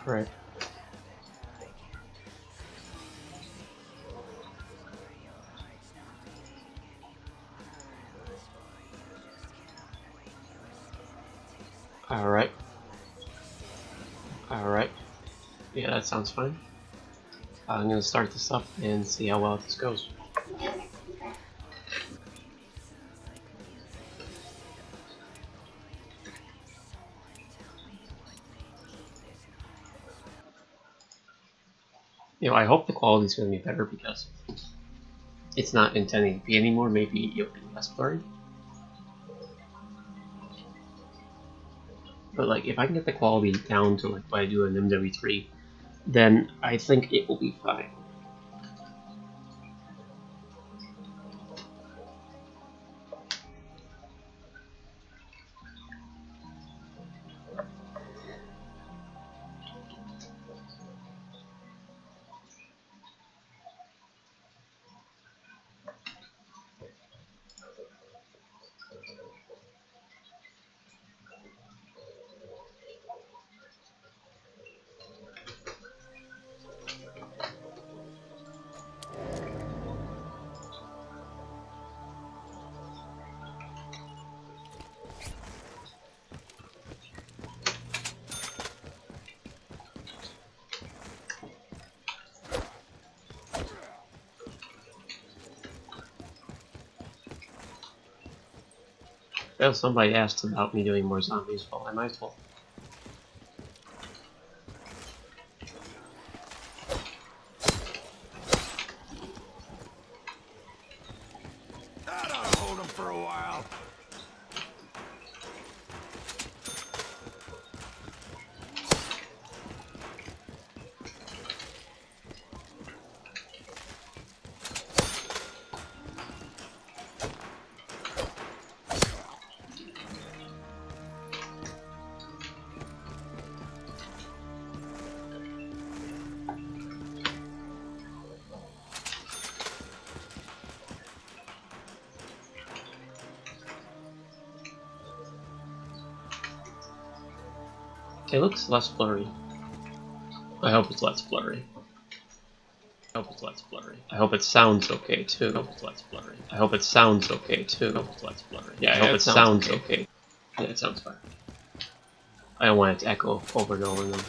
Right. Alright. Alright. Yeah, that sounds fine. I'm gonna start this up and see how well this goes. You know, I hope the quality is going to be better because it's not in 1080p anymore. Maybe it'll be less blurry. But like, if I can get the quality down to like what I do in MW3, then I think it will be fine. Well, somebody asked about me doing more zombies, well, I might as well. That ought to hold him for a while. It looks less blurry. I hope it's less blurry. I hope it's less blurry. I hope it sounds okay too. I hope it's less blurry. I hope it sounds okay too. I hope it's less blurry. Yeah, I hope it sounds okay. Yeah, it sounds fine. I don't want it to echo over and over and over.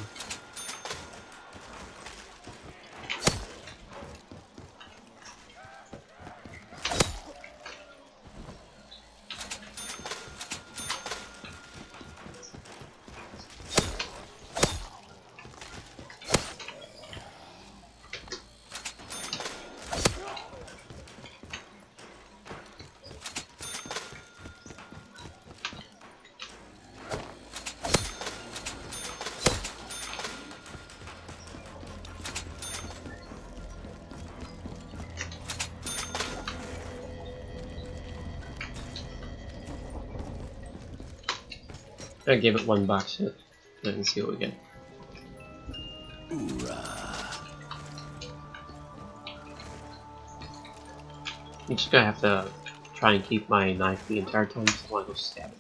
I gave it one box hit. Then see what we get. I'm just gonna have to try and keep my knife the entire time, so I want to go stab it.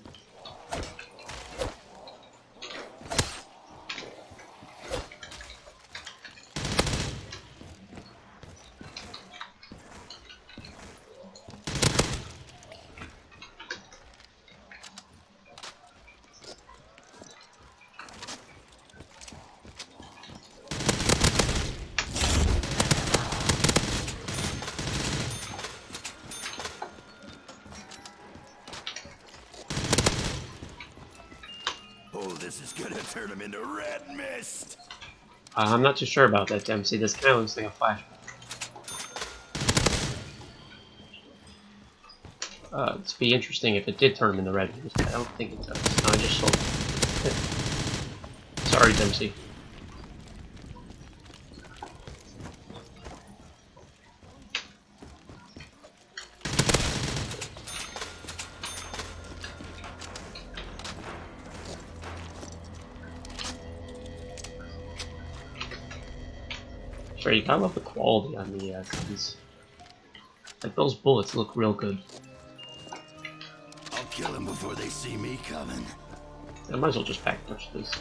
This is gonna turn him into red mist. I'm not too sure about that, Dempsey. This kind of looks like a flashback. It'd be interesting if it did turn him into red mist, but I don't think it does. No, I just sold it. Sorry, Dempsey. Sure, you gotta love the quality on the guns. Like, those bullets look real good. I'll kill him before they see me coming. I might as well just pack push this.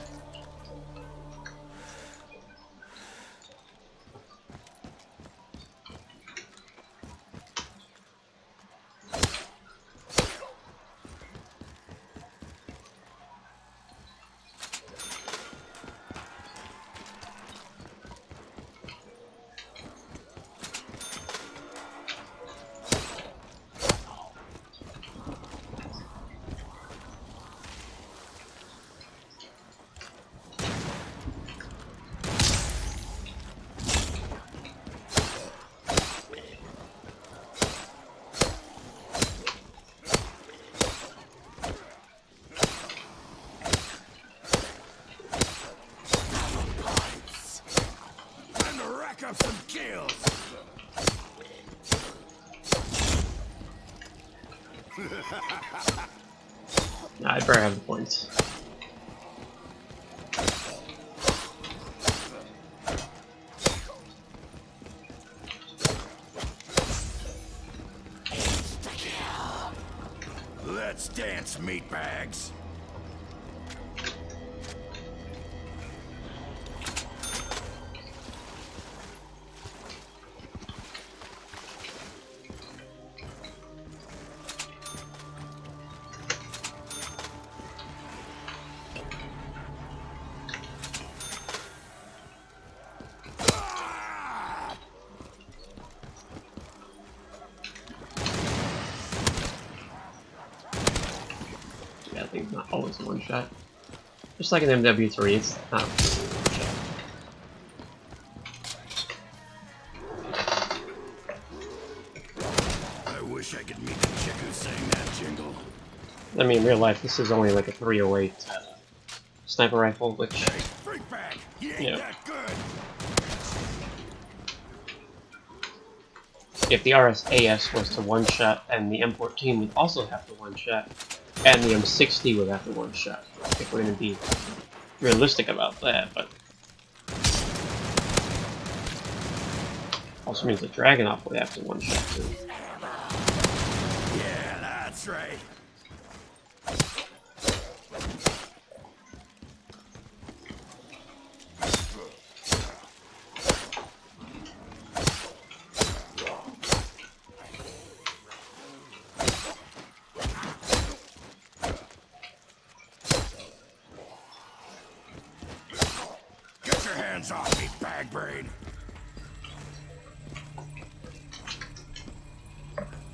Nah, I'd better have the points. Let's dance, meatbags. Yeah, I think it's not always a one shot. Just like an MW3, it's not always a one shot. I wish I could meet the chick who sang that jingle. I mean, in real life, this is only like a 308 sniper rifle, which, Hey, freak bag, you ain't Yeah. that good. if the RSAS was to one shot, and the M14 would also have to one shot, and the M60 would have to one shot, if we're going to be realistic about that, but also means the Dragunov would have to one shot too. Yeah, that's right. Get your hands off me, bag brain.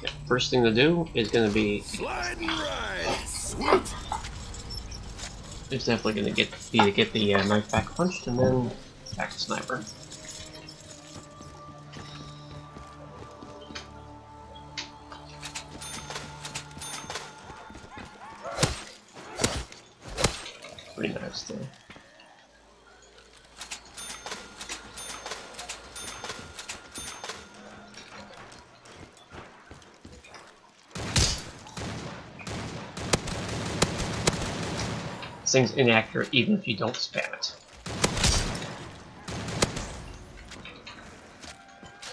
Yeah, first thing to do is going to be, Slide and ride. Sweet. it's definitely going to get the knife back punched, and then back to sniper. Pretty nice there. This thing's inaccurate even if you don't spam it.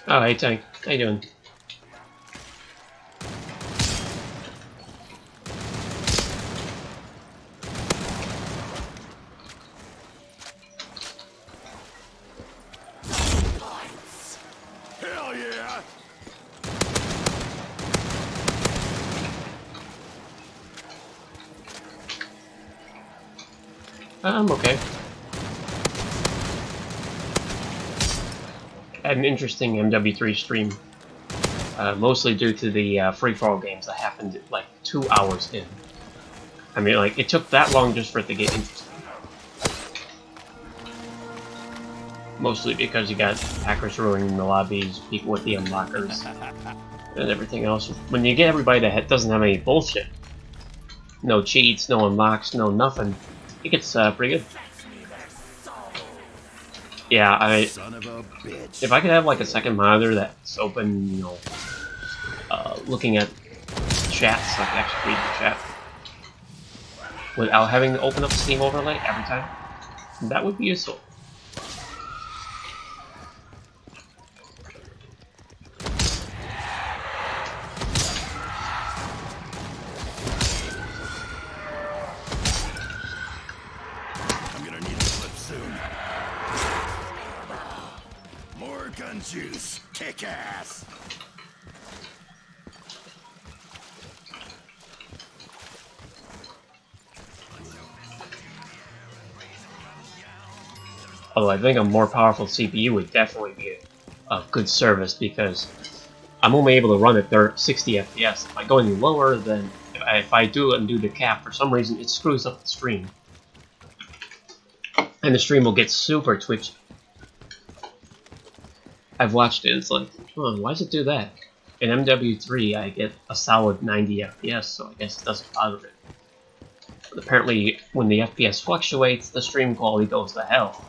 Oh, hey Tank, how you doing? Hell yeah. I'm okay. I had an interesting MW3 stream, mostly due to the free-for-all games that happened like 2 hours in. I mean, like, it took that long just for it to get interesting. Mostly because you got hackers ruining the lobbies, people with the unlockers, and everything else. When you get everybody that doesn't have any bullshit, no cheats, no unlocks, no nothing, it gets pretty good. Yeah, Son of a bitch. if I could have like a second monitor that's open, you know, looking at chats, so I could actually read the chat, without having to open up Steam overlay every time, that would be useful. I'm gonna need a clip soon. More gun juice. Kick ass. Although I think a more powerful CPU would definitely be a good service, because I'm only able to run at 60 FPS. If I go any lower, then if I do undo the cap, for some reason it screws up the stream. And the stream will get super twitchy. I've watched it, it's like, oh, why does it do that? In MW3 I get a solid 90 FPS, so I guess it doesn't bother it. But apparently when the FPS fluctuates, the stream quality goes to hell.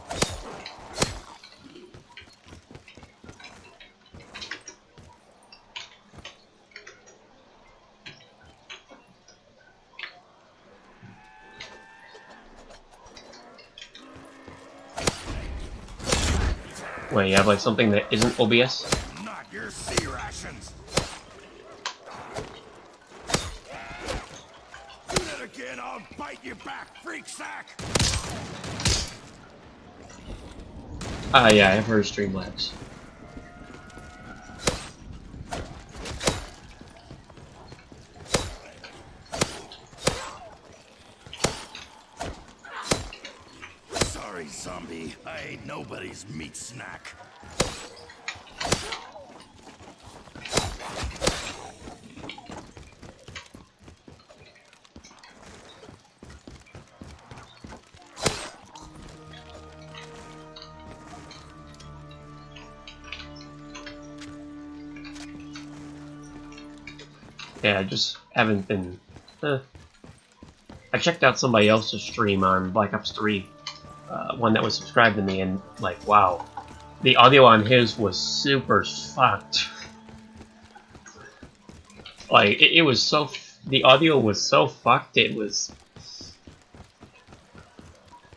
Wait, you have like something that isn't OBS? Not your sea rations. Do that again, I'll bite you back, freak sack. Ah, yeah, I've heard Streamlabs. Sorry, zombie. I ain't nobody's meat snack. Yeah, I just haven't been... I checked out somebody else's stream on Black Ops 3, one that was subscribed to me, and like, wow. The audio on his was super fucked. Like, it was so... The audio was so fucked, it was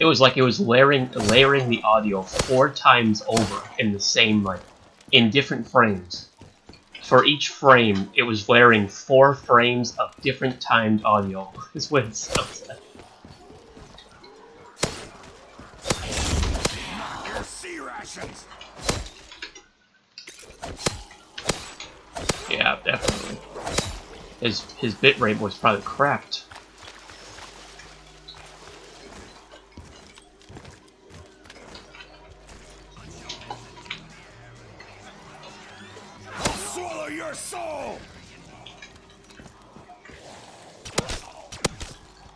like it was layering the audio 4 times over in the same, like, in different frames. For each frame, it was layering 4 frames of different timed audio. Is what it sounds like. Your sea rations. Yeah, definitely. His bitrate was probably cracked. I'll swallow your soul.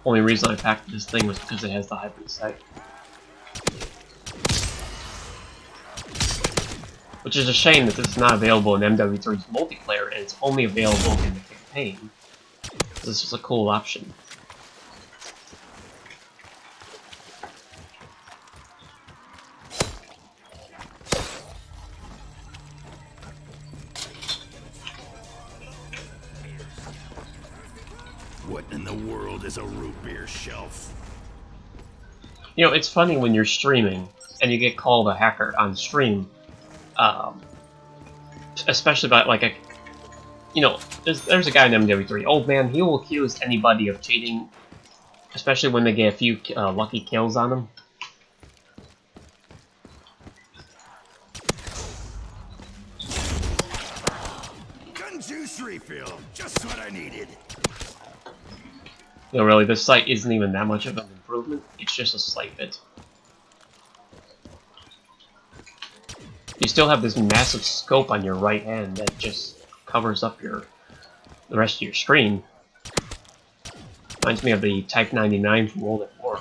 Only reason I packed this thing was because it has the hybrid sight. Which is a shame that this is not available in MW3's multiplayer, and it's only available in the campaign. This is a cool option. What in the world is a root beer shelf? You know, it's funny when you're streaming and you get called a hacker on stream. Especially about like a, you know, there's a guy in MW3. Old man, he will accuse anybody of cheating, especially when they get a few lucky kills on them. Gun juice refill, just what I needed. You know, really, this sight isn't even that much of an improvement. It's just a slight bit. You still have this massive scope on your right hand that just covers up the rest of your screen. Reminds me of the Type 99 from World at War.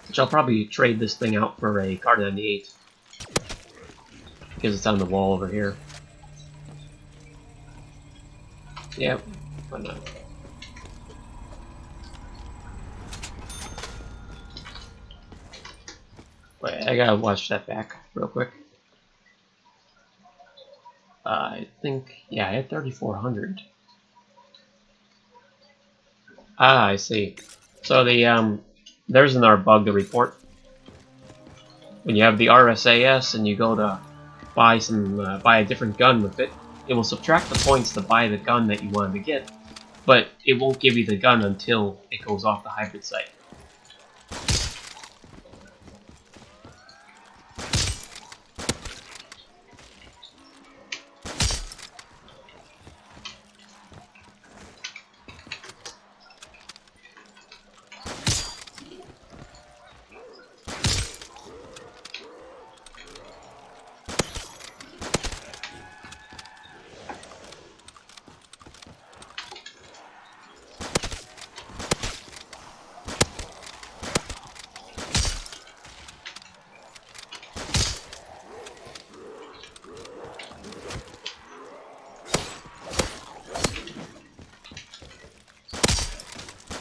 Which I'll probably trade this thing out for a Kar 98. Because it's on the wall over here. Yep, why not? Wait, I gotta watch that back real quick. I think, yeah, I had 3,400. Ah, I see. So the, there's another bug to report. When you have the RSAS and you go to buy a different gun with it, it will subtract the points to buy the gun that you wanted to get, but it won't give you the gun until it goes off the hybrid site.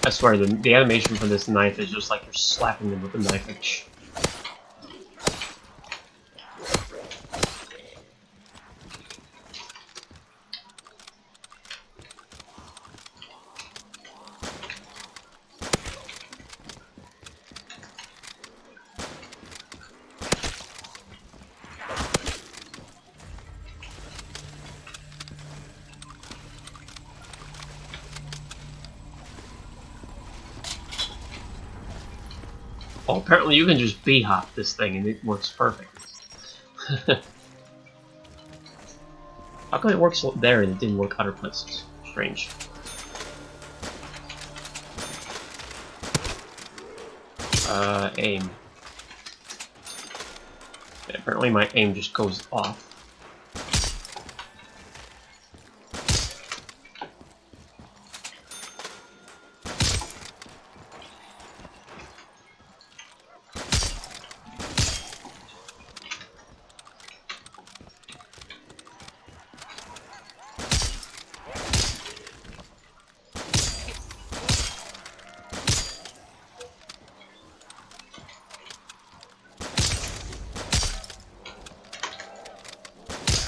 I swear, the animation for this knife is just like you're slapping them with a knife. Like, shh. Oh, apparently you can just B-hop this thing and it works perfect. How come it works there and it didn't work other places? Strange. Aim. Yeah, apparently my aim just goes off.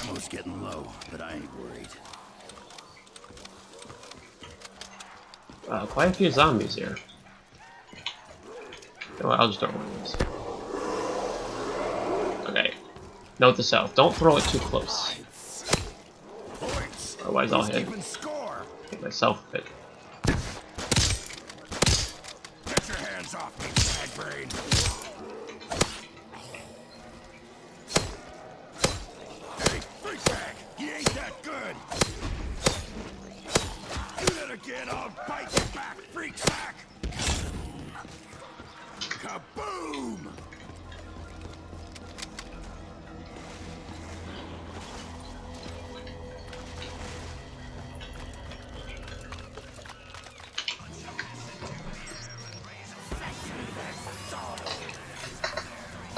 Ammo's getting low, but I ain't worried. Quite a few zombies here. Oh, I'll just throw one of these. Okay. Note to self, don't throw it too close. Otherwise I'll hit myself a bit. Get your hands off me, bad brain. Hey, freak bag, he ain't that good. Do that again, I'll bite you back, freak sack. Kaboom!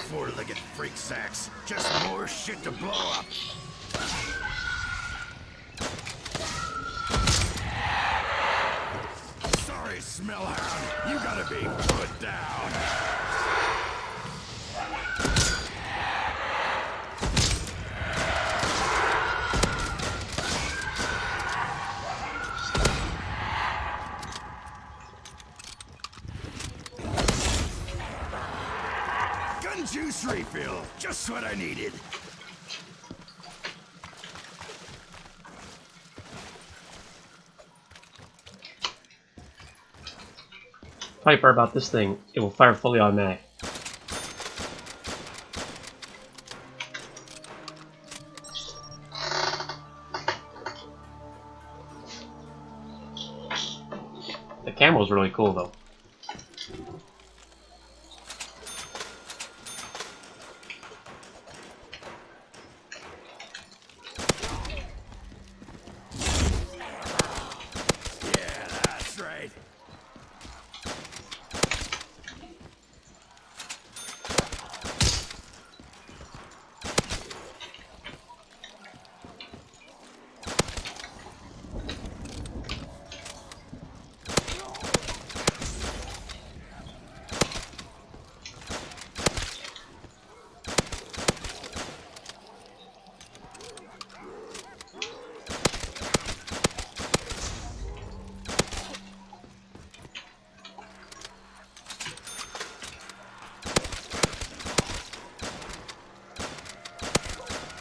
Four-legged freak sacks. Just more shit to blow up. Sorry, Smellhound. You gotta be put down. Gun juice refill. Just what I needed. Funny part about this thing, it will fire fully automatic. The camo's really cool though. Yeah, that's right.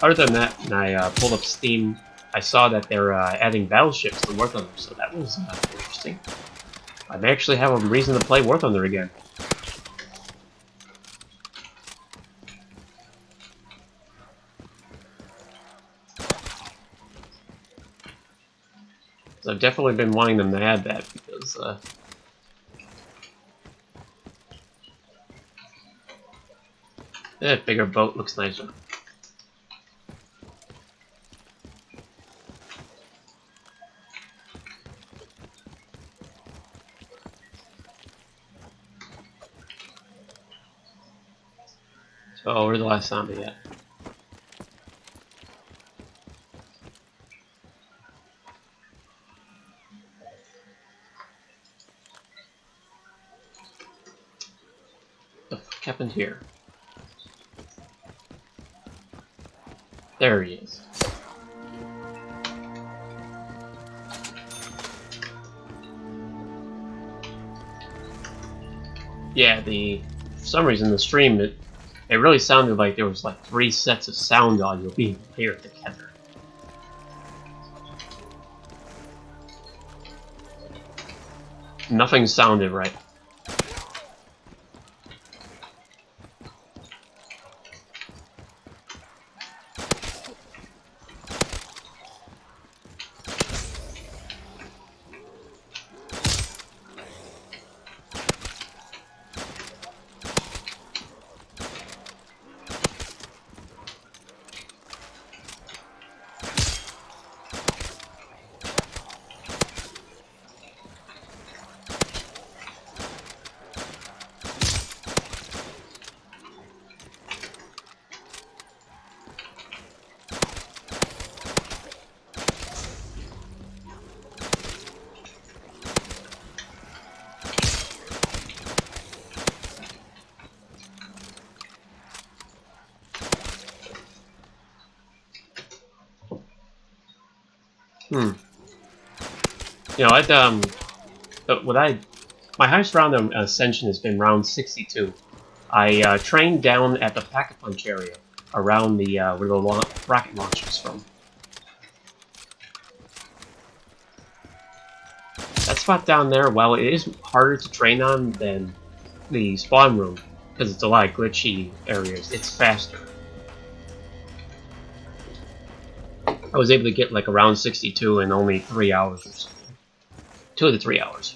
Other than that, when I pulled up Steam, I saw that they're adding battleships to War Thunder, so that was interesting. I may actually have a reason to play War Thunder again. So I've definitely been wanting them to add that because that bigger boat looks nicer. So where's the last zombie at? happened here? There he is. Yeah, for some reason the stream, it really sounded like there was like 3 sets of sound audio being paired together. Nothing sounded right. You know, my highest round of Ascension has been round 62. I trained down at the Pack-a-Punch area, around the where the rocket launcher is from. That spot down there, while it is harder to train on than the spawn room, because it's a lot of glitchy areas, it's faster. I was able to get like around 62 in only 3 hours or something. 2 to 3 hours.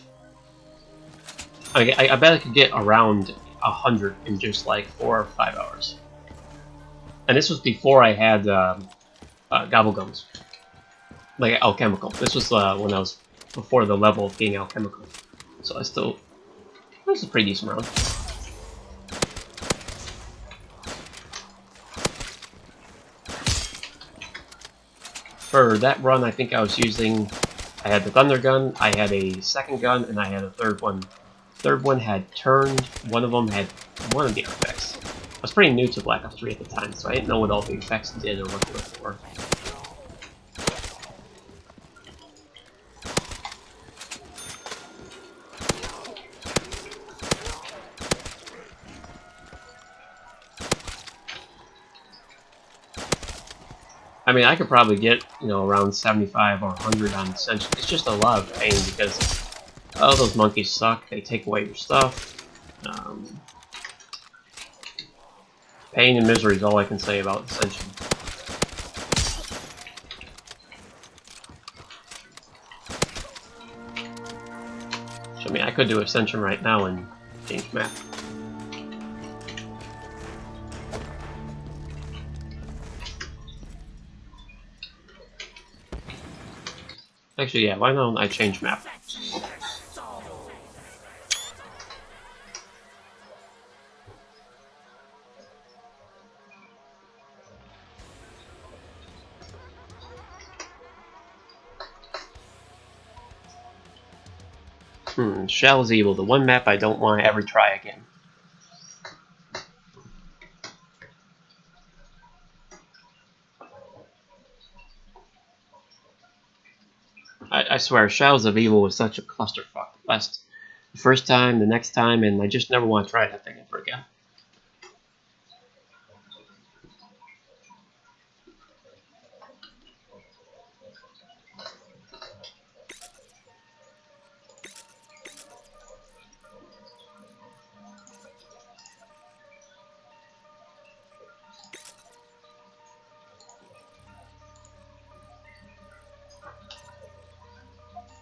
I bet I could get around 100 in just like 4 or 5 hours. And this was before I had Gobblegums. Like alchemical. This was when I was before the level of being alchemical. So this is a pretty decent round. For that run, I think I was using, I had the thunder gun, I had a second gun, and I had a third one. Third one had turned, one of them had one of the effects. I was pretty new to Black Ops 3 at the time, so I didn't know what all the effects did or what they were for. I mean, I could probably get, you know, around 75 or 100 on Ascension. It's just a lot of pain because, oh, those monkeys suck. They take away your stuff. Pain and misery is all I can say about Ascension. So, I mean, I could do Ascension right now and change map. Actually, yeah, why don't I change map? Shell is Evil, the one map I don't want to ever try again. I swear, Shadows of Evil was such a clusterfuck. The first time, the next time, and I just never want to try that thing ever again.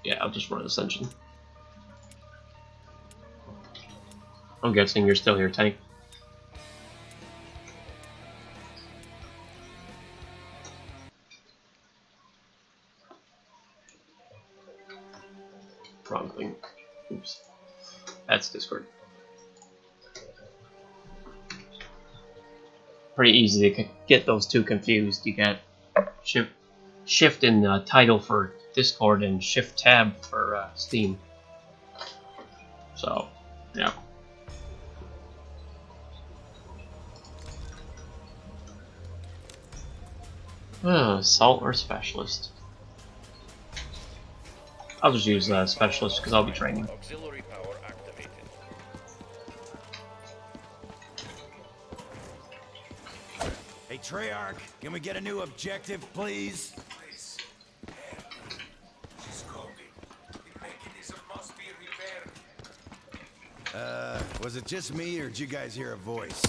Yeah, I'll just run Ascension. I'm guessing you're still here, Tank. Wrong thing. Oops. That's Discord. Pretty easy to get those two confused. You get shift in title for Discord and shift tab for Steam. So, yeah. Assault or specialist? I'll just use specialist because I'll be training. Auxiliary power activated. Hey Treyarch, can we get a new objective, please? Please. She's coping. The mechanism must be repaired. Was it just me or did you guys hear a voice?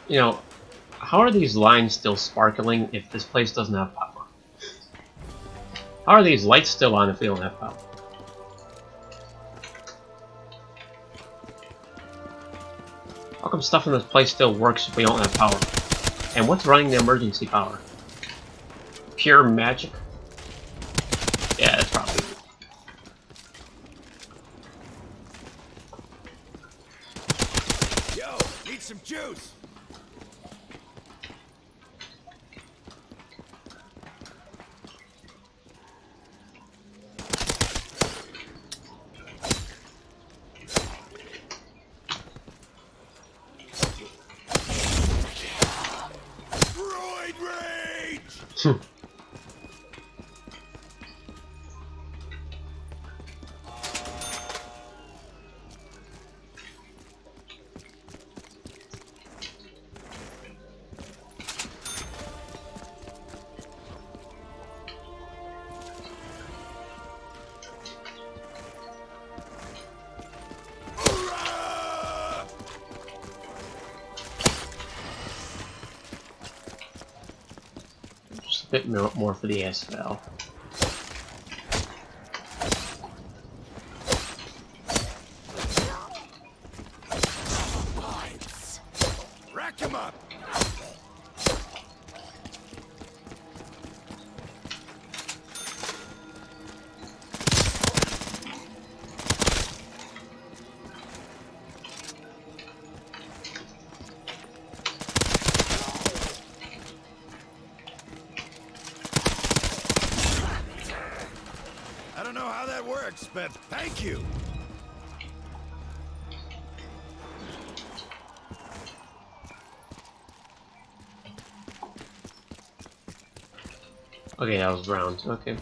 You know, how are these lines still sparkling if this place doesn't have power? How are these lights still on if we don't have power? How come stuff in this place still works if we don't have power? And what's running the emergency power? Pure magic? Yeah, that's probably it. Yo, need some juice! Droid rage! Just a bit more for the SL. Rack him up! I don't know how that works, but thank you! Okay, that was round. Okay.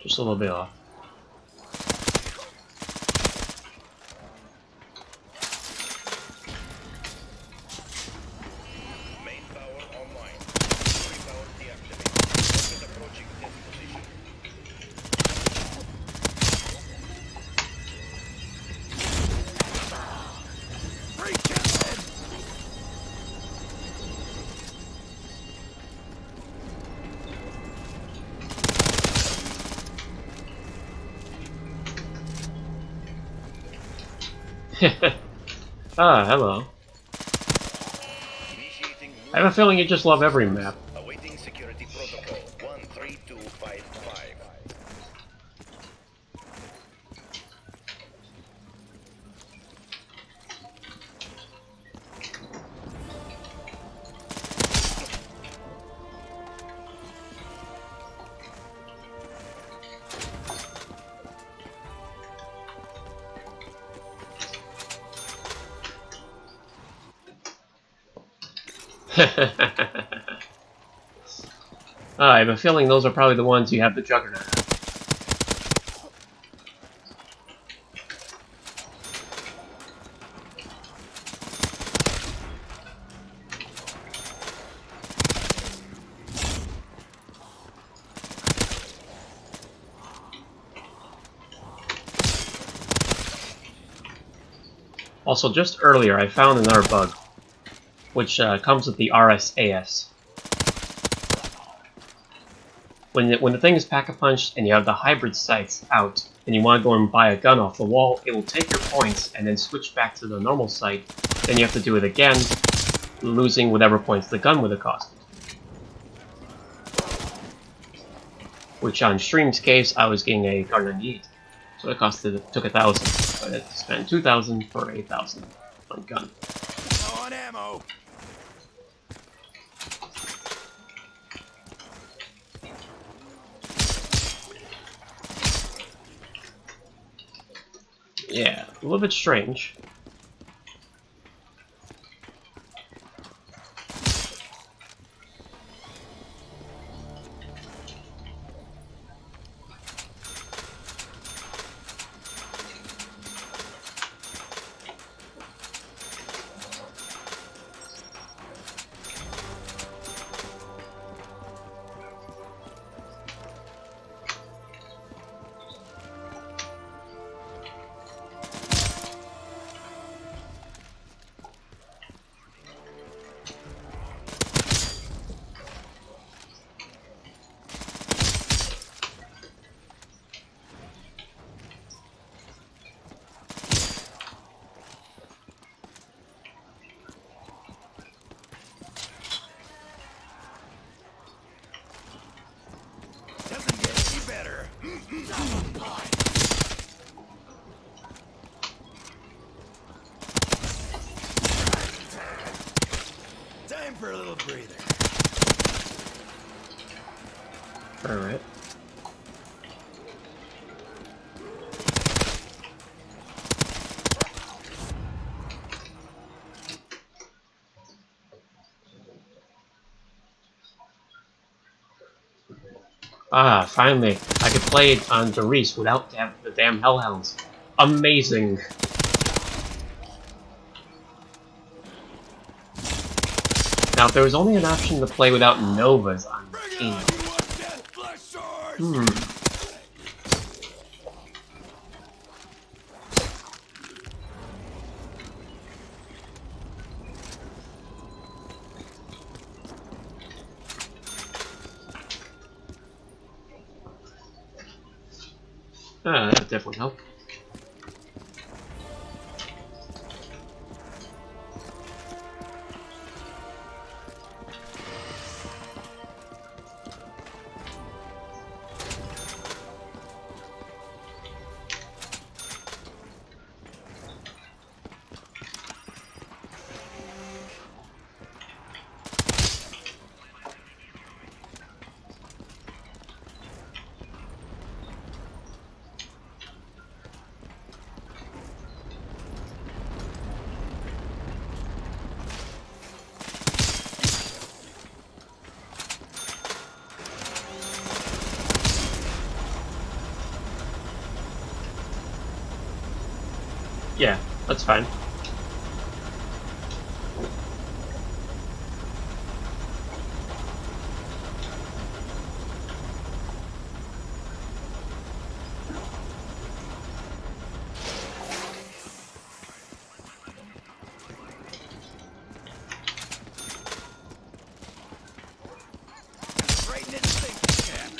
Just a little bit off. Main power online. Auxiliary power deactivated. Rocket approaching test position. Free Captain! Ah, hello. Initiating I have a feeling you just love every map. awaiting security protocol 13255. I have a feeling those are probably the ones you have the Juggernaut. Also, just earlier I found another bug. which comes with the RSAS. When the thing is pack-a-punched and you have the hybrid sights out, and you want to go and buy a gun off the wall, it will take your points and then switch back to the normal sight. Then you have to do it again, losing whatever points the gun would have costed. Which on Stream's case, I was getting a Kar 98. So it took 1,000, but I had to spend 2,000 for 8,000 on gun. On ammo. Yeah, a little bit strange. Doesn't get any better. Time for a little breather. Alright. Ah, finally, I could play it on Doris without the damn hellhounds. Amazing! Now, if there was only an option to play without Novas on the team. That would definitely help. Yeah, that's fine. Right in its thinking cap.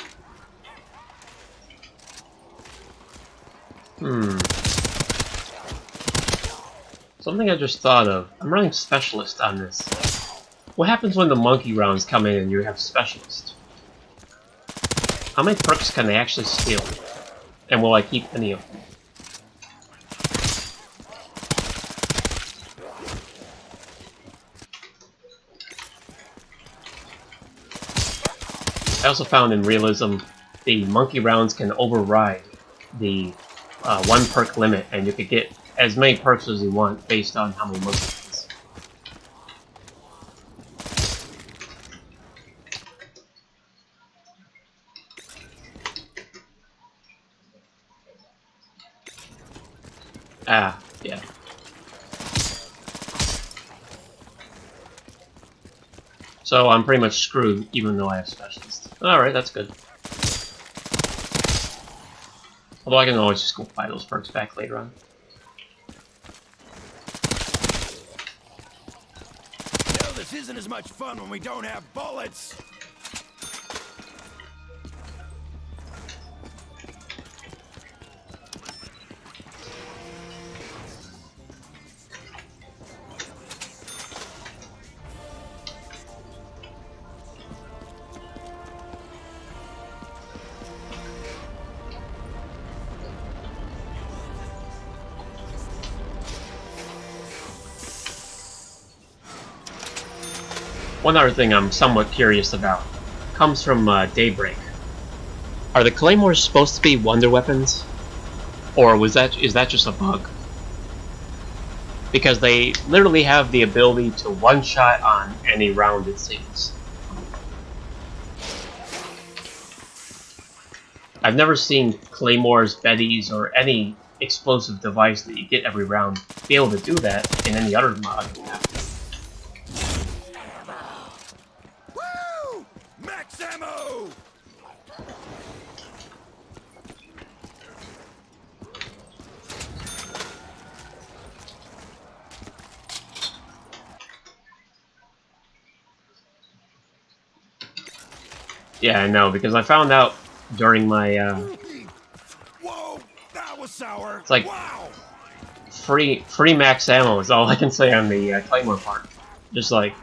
Something I just thought of. I'm running Specialist on this. What happens when the monkey rounds come in and you have Specialist? How many perks can they actually steal? And will I keep any of them? I also found in Realism, the monkey rounds can override the 1 perk limit, and you could get as many perks as you want based on how many monkeys. Ah, yeah. So I'm pretty much screwed, even though I have Specialist. Alright, that's good. Although I can always just go buy those perks back later on. This isn't as much fun when we don't have bullets. One other thing I'm somewhat curious about comes from Daybreak. Are the claymores supposed to be wonder weapons, or is that just a bug? Because they literally have the ability to one-shot on any round, it seems. I've never seen claymores, betties, or any explosive device that you get every round be able to do that in any other mod. Woo! Max ammo! Yeah, I know, because I found out during my Whoa, that was sour. It's like- wow. free max ammo is all I can say on the claymore part. Just like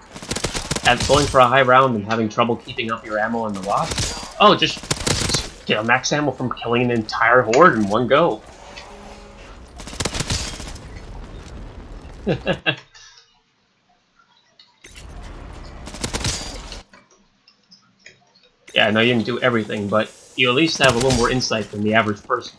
at going for a high round and having trouble keeping up your ammo in the wasp. Oh, just get a max ammo from killing an entire horde in one go. Yeah, I know you didn't do everything, but you at least have a little more insight than the average person.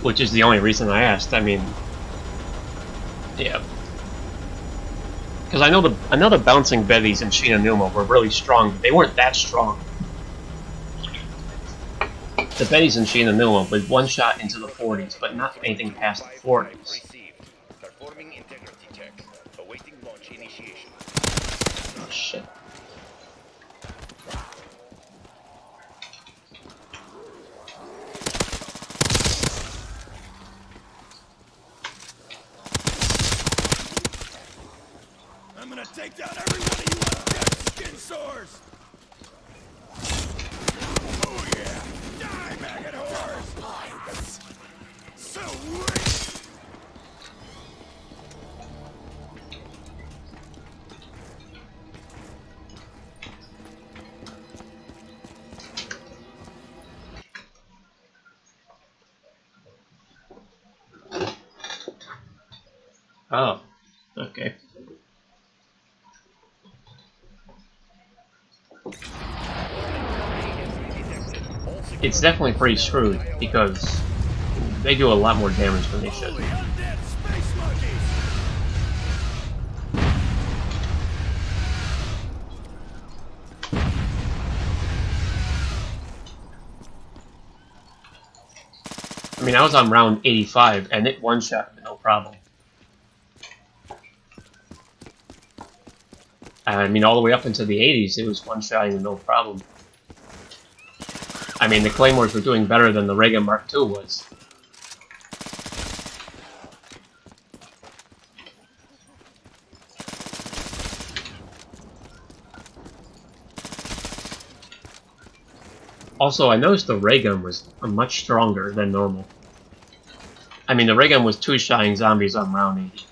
Which is the only reason I asked. I mean, yeah, because I know the bouncing betties in Shinonuma were really strong, but they weren't that strong. The betties in Shinonuma would one shot into the 40s, but not anything past the 40s. Received. Performing integrity check. Awaiting launch initiation. Oh shit. I'm gonna take down every one of you undead skin sores! Oh yeah! Die, maggot whores! So weak! Oh, okay. It's definitely pretty screwed, because they do a lot more damage than they should. Holy undead space monkeys! I mean, I was on round 85, and it one-shot no problem. I mean, all the way up into the 80s, it was one-shotting no problem. I mean, the claymores were doing better than the ray gun Mark II was. Also, I noticed the ray gun was much stronger than normal. I mean, the ray gun was two-shotting zombies on round 80.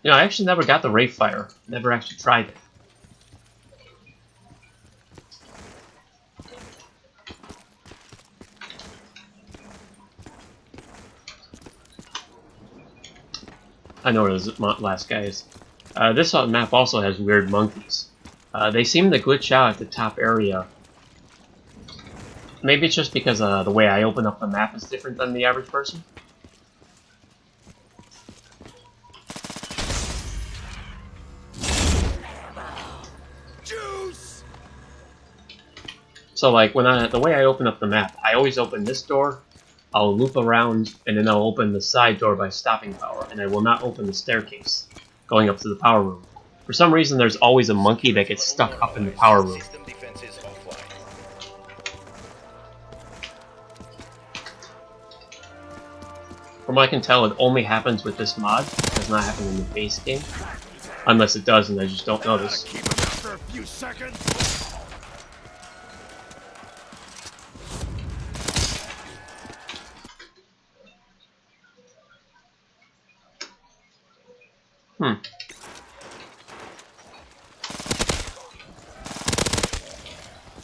You know, I actually never got the Ray Fire. Never actually tried it. I know where this last guy is. This map also has weird monkeys. They seem to glitch out at the top area. Maybe it's just because the way I open up the map is different than the average person. Juice! So like when the way I open up the map, I always open this door, I'll loop around, and then I'll open the side door by stopping power, and I will not open the staircase going up to the power room. For some reason, there's always a monkey that gets stuck up in the power room. System defenses offline. From what I can tell, it only happens with this mod. It does not happen in the base game. Unless it does, and I just don't notice. Keep him out for a few seconds. The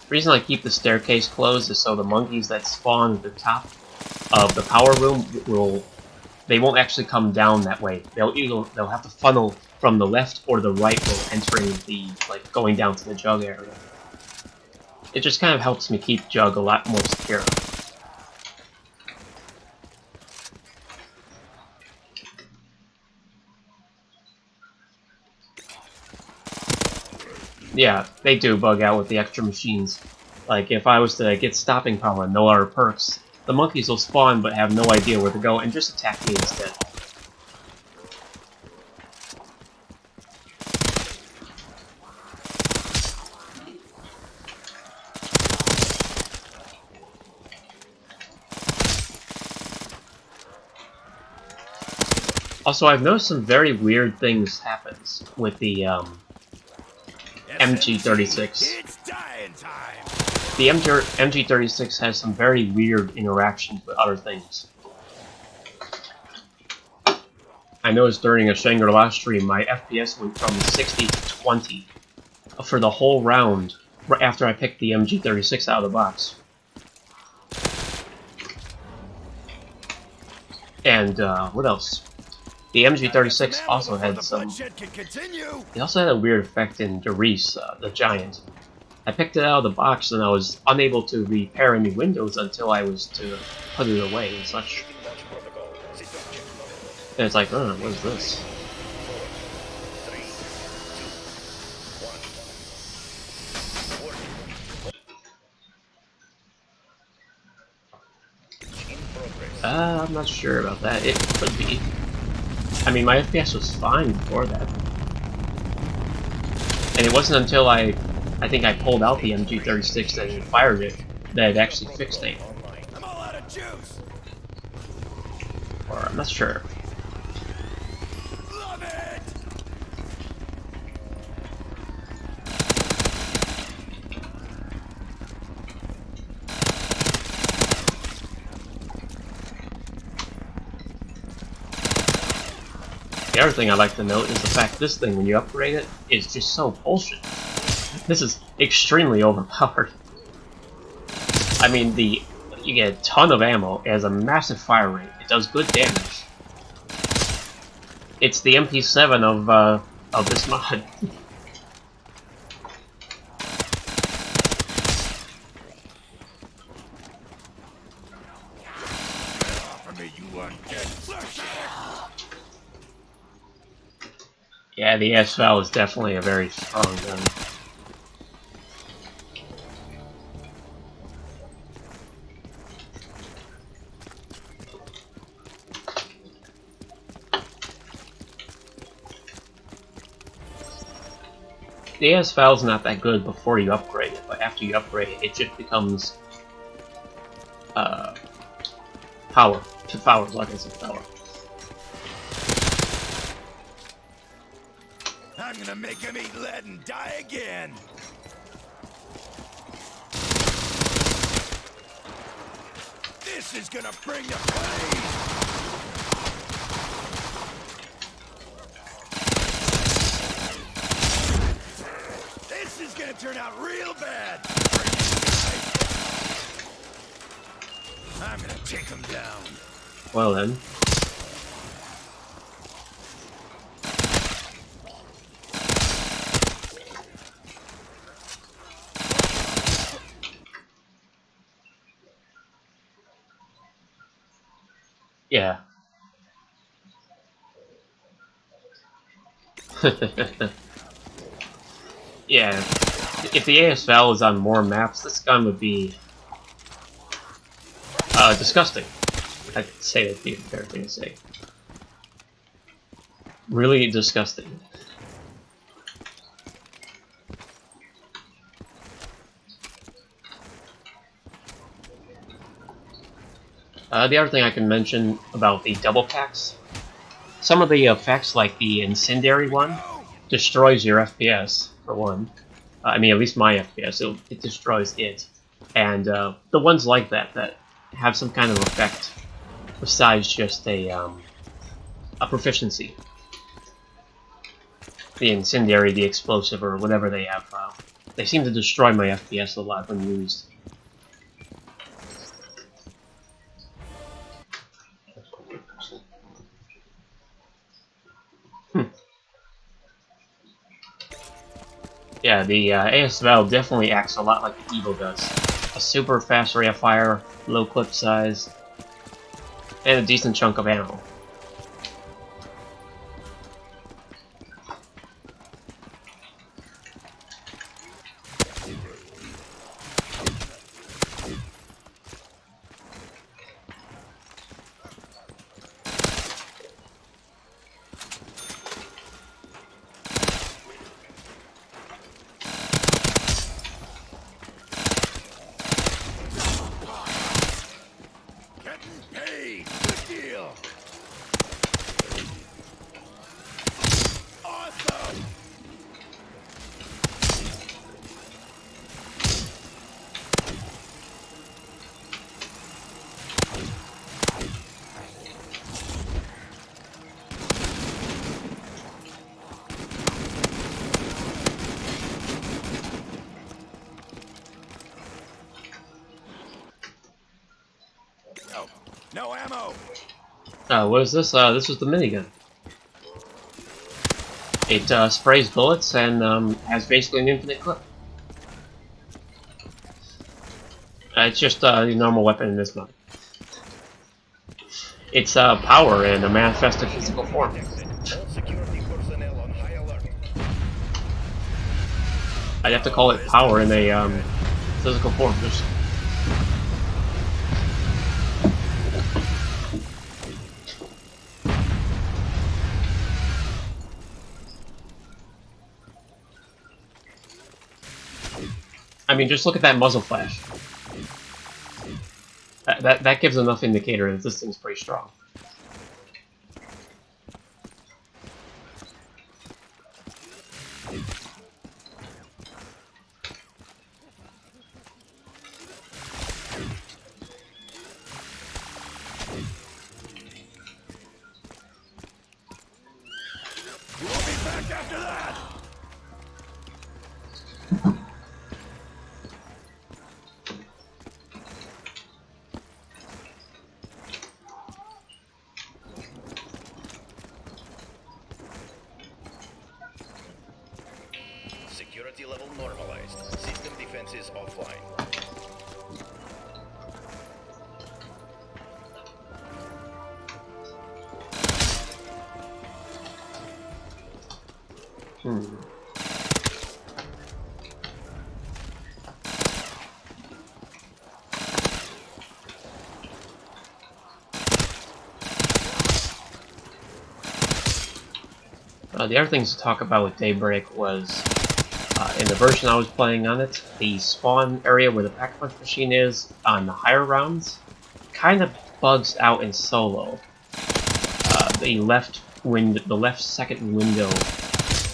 reason I keep the staircase closed is so the monkeys that spawn at the top of the power room they won't actually come down that way. They'll have to funnel from the left or the right while entering the, like, going down to the jug area. It just kind of helps me keep jug a lot more secure. Yeah, they do bug out with the extra machines. Like, if I was to get stopping power and no other perks, the monkeys will spawn but have no idea where to go and just attack me instead. Also, I've noticed some very weird things happens with the MG36. It's dying time. The MG36 has some very weird interactions with other things. I noticed during a Shangri-La stream, my FPS went from 60 to 20 for the whole round right after I picked the MG36 out of the box. And what else? The MG36 also had some. It also had a weird effect in Darius, the Giant. I picked it out of the box and I was unable to repair any windows until I was to put it away and such. And it's like, oh, what is this? I'm not sure about that. It could be. I mean, my FPS was fine before that. And it wasn't until I think I pulled out the MG36 and fired it that it actually fixed it. I'm all out of juice. Or I'm not sure. Love it. The other thing I like to note is the fact this thing, when you upgrade it, is just so bullshit. This is extremely overpowered. I mean, you get a ton of ammo, it has a massive fire rate, it does good damage. It's the MP7 of this mod. For me, you weren't dead. Yeah, the ASVAL is definitely a very strong gun. The ASVAL is not that good before you upgrade it, but after you upgrade it, it just becomes power. Like I said, power. I'm gonna make him eat lead and die again. This is gonna bring the pain. This is gonna turn out real bad. I'm gonna take him down. Well then. Yeah. Yeah. If the ASVAL was on more maps, this gun would be disgusting. I'd say that'd be a fair thing to say. Really disgusting. The other thing I can mention about the double packs, some of the effects, like the incendiary one, destroys your FPS, for one. I mean, at least my FPS, it destroys it. And the ones like that, that have some kind of effect besides just a proficiency. The incendiary, the explosive, or whatever they have, they seem to destroy my FPS a lot when used. Yeah, the ASVAL definitely acts a lot like the Eagle does. A super fast rate of fire, low clip size, and a decent chunk of ammo. Hey, good deal. Awesome. No ammo. What is this? This is the minigun. It sprays bullets and has basically an infinite clip. It's just a normal weapon in this mode. It's power in a manifested physical form. All security personnel on high alert. I'd have to call it power in a physical form. Just I mean, just look at that muzzle flash. That gives enough indicator that this thing's pretty strong. We'll be back after that. Security level normalized. System defenses offline. The other things to talk about with Daybreak was, in the version I was playing on it, the spawn area where the pack-punch machine is on the higher rounds kind of bugs out in solo. The left second window,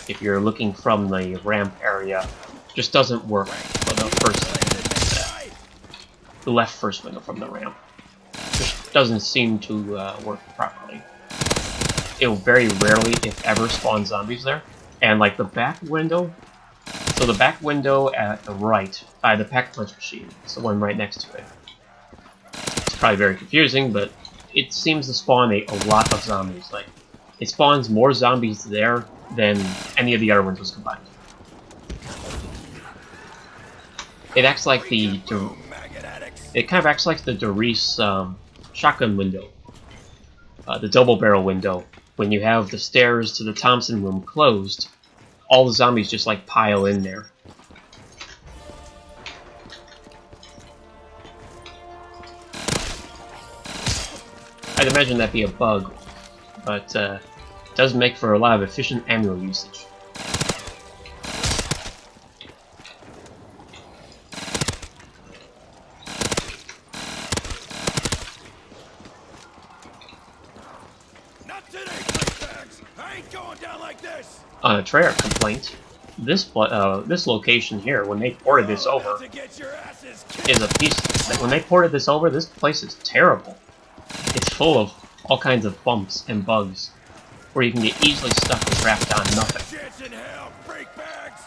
if you're looking from the ramp area, just doesn't work for the first the left first window from the ramp. Just doesn't seem to work properly. It very rarely, if ever, spawn zombies there. And like the back window, so the back window at the right by the pack-punch machine, it's the one right next to it. It's probably very confusing, but it seems to spawn a lot of zombies. Like, it spawns more zombies there than any of the other windows combined. It acts like the it kind of acts like the Doris shotgun window, the double barrel window. When you have the stairs to the Thompson room closed, all the zombies just like pile in there. I'd imagine that'd be a bug, but it does make for a lot of efficient ammo usage. Not today, freakbags! I ain't going down like this! On a Treyarch complaint, this location here, when they ported this over, To get your asses is a piece. When they ported this over, this place is terrible. It's full of all kinds of bumps and bugs, where you can get easily stuck and trapped on nothing. chance in hell, freakbags!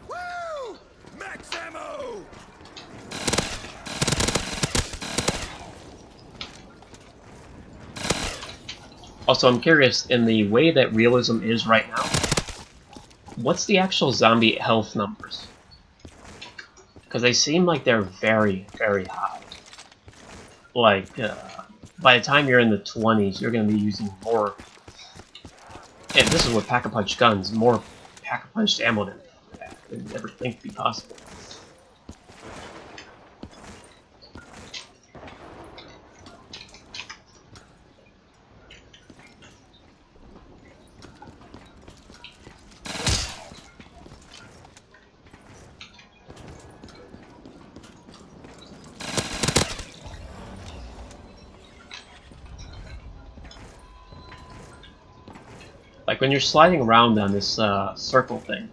Woo! Max ammo! Also, I'm curious, in the way that realism is right now, what's the actual zombie health numbers? Because they seem like they're very, very high. Like, by the time you're in the 20s, you're going to be using more... And this is with pack-a-punch guns, more pack-a-punched ammo than you'd ever think would be possible. Like when you're sliding around on this circle thing,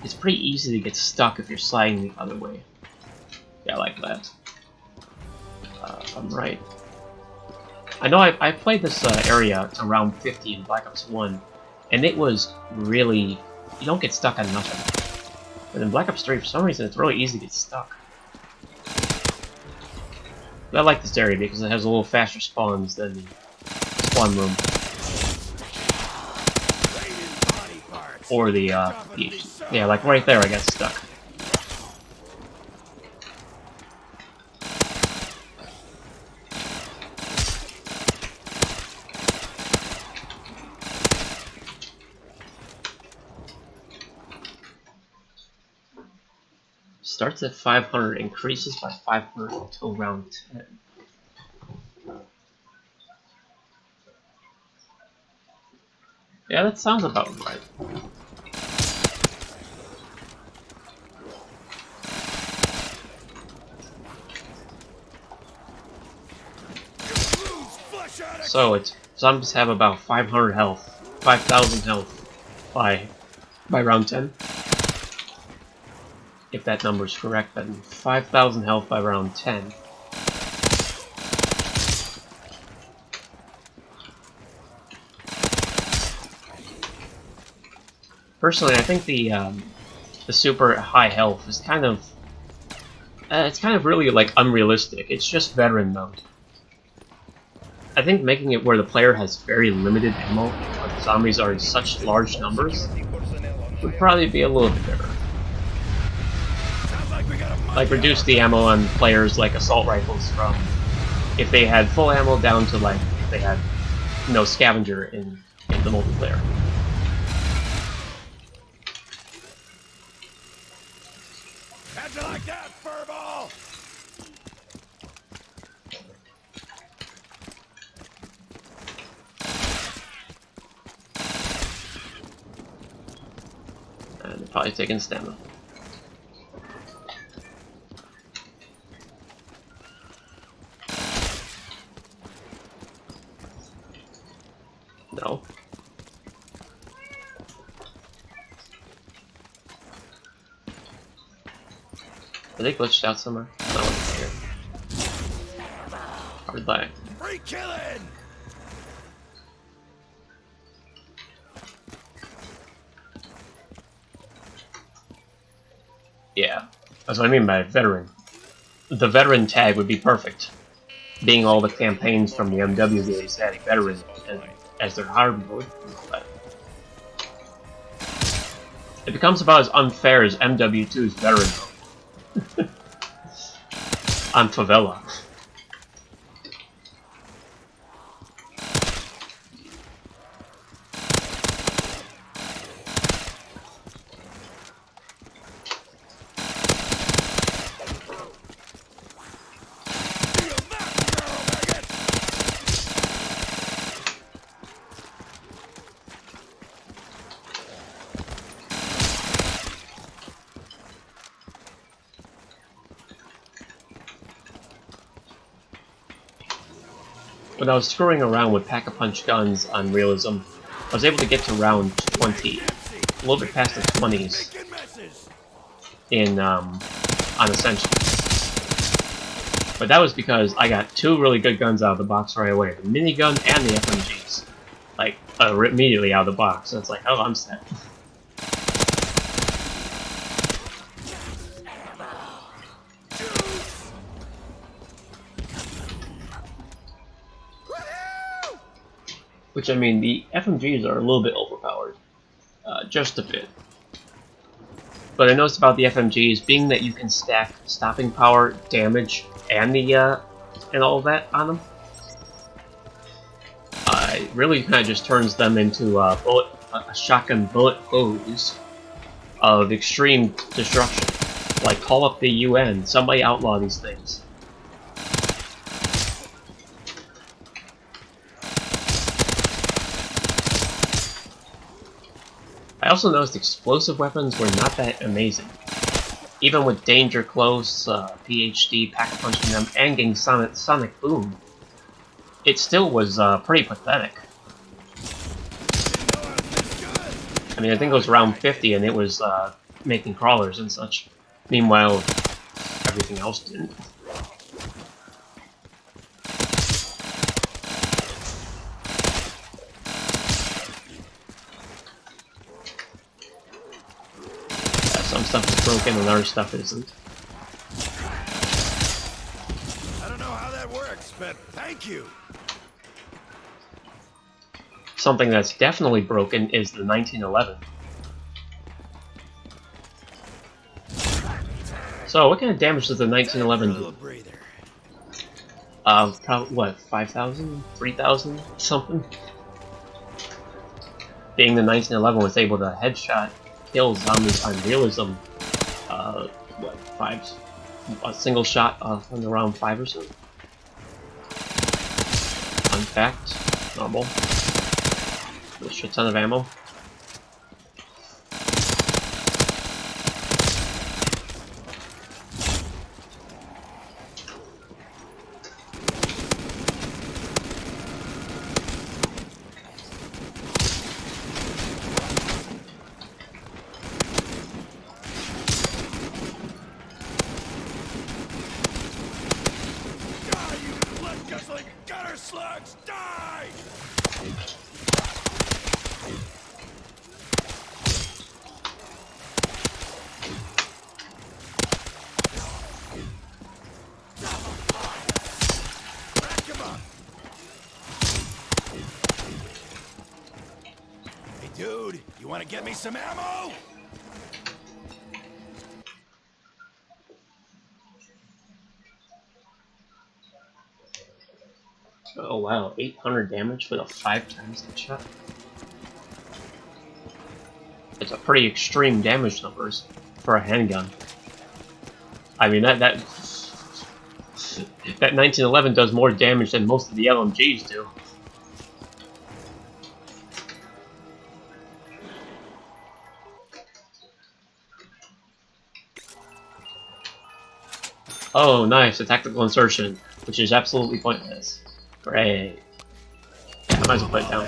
it's pretty easy to get stuck if you're sliding the other way. Yeah, like that. I'm right. I know I played this area to round 50 in Black Ops 1, and it was really... you don't get stuck on nothing. But in Black Ops 3, for some reason, it's really easy to get stuck. But I like this area because it has a little faster spawns than the spawn room. Or the yeah, like right there I got stuck. Starts at 500, increases by 500 until round 10. Yeah, that sounds about right. So it's zombies have about 500 health, 5,000 health by round 10. If that number is correct, then 5,000 health by round 10. Personally, I think the super high health is kind of it's kind of really like unrealistic. It's just veteran mode. I think making it where the player has very limited ammo, but the zombies are in such large numbers, would probably be a little bit better. Like reduce the ammo on players like assault rifles from, if they had full ammo, down to like if they had no scavenger in the multiplayer. How'd you like that, furball? And they're probably taking stamina. No. Are they glitched out somewhere? No one's here. Hard lag. Free killing! Yeah, that's what I mean by veteran. The veteran tag would be perfect. Being all the campaigns from the MWZ had veteran as their hard mode and all that. It becomes about as unfair as MW2's veteran mode. On Favela. when I was screwing around with pack-a-punch guns on realism, I was able to get to round 20, a little bit past the 20s in on Essentials. But that was because I got two really good guns out of the box right away, the minigun and the FMGs. Like, immediately out of the box, so it's like, oh, I'm set. Which, I mean, the FMGs are a little bit overpowered. Just a bit. But I noticed about the FMGs, being that you can stack stopping power, damage, and the and all of that on them, it really kind of just turns them into a shotgun bullet hose of extreme destruction. Like, call up the UN, somebody outlaw these things. I also noticed explosive weapons were not that amazing. Even with Danger Close, PhD, pack-a-punching them, and getting Sonic Boom, it still was pretty pathetic. I mean, I think it was around 50 and it was making crawlers and such. Meanwhile, everything else didn't. Some stuff is broken and other stuff isn't. I don't know how that works, but thank you. Something that's definitely broken is the 1911. So, what kind of damage does the 1911 do? Probably, what, 5,000? 3,000? Something? Being the 1911 was able to headshot kill zombies on realism, what, 5? A single shot on around 5 or so? Unpacked, normal, with a shit ton of ammo. Slugs, die! Hey dude, you wanna get me some ammo? Oh wow, 800 damage with a 5 times headshot. It's a pretty extreme damage numbers for a handgun. I mean, that 1911 does more damage than most of the LMGs do. Oh, nice, a tactical insertion, which is absolutely pointless. Great. I might as well put it down.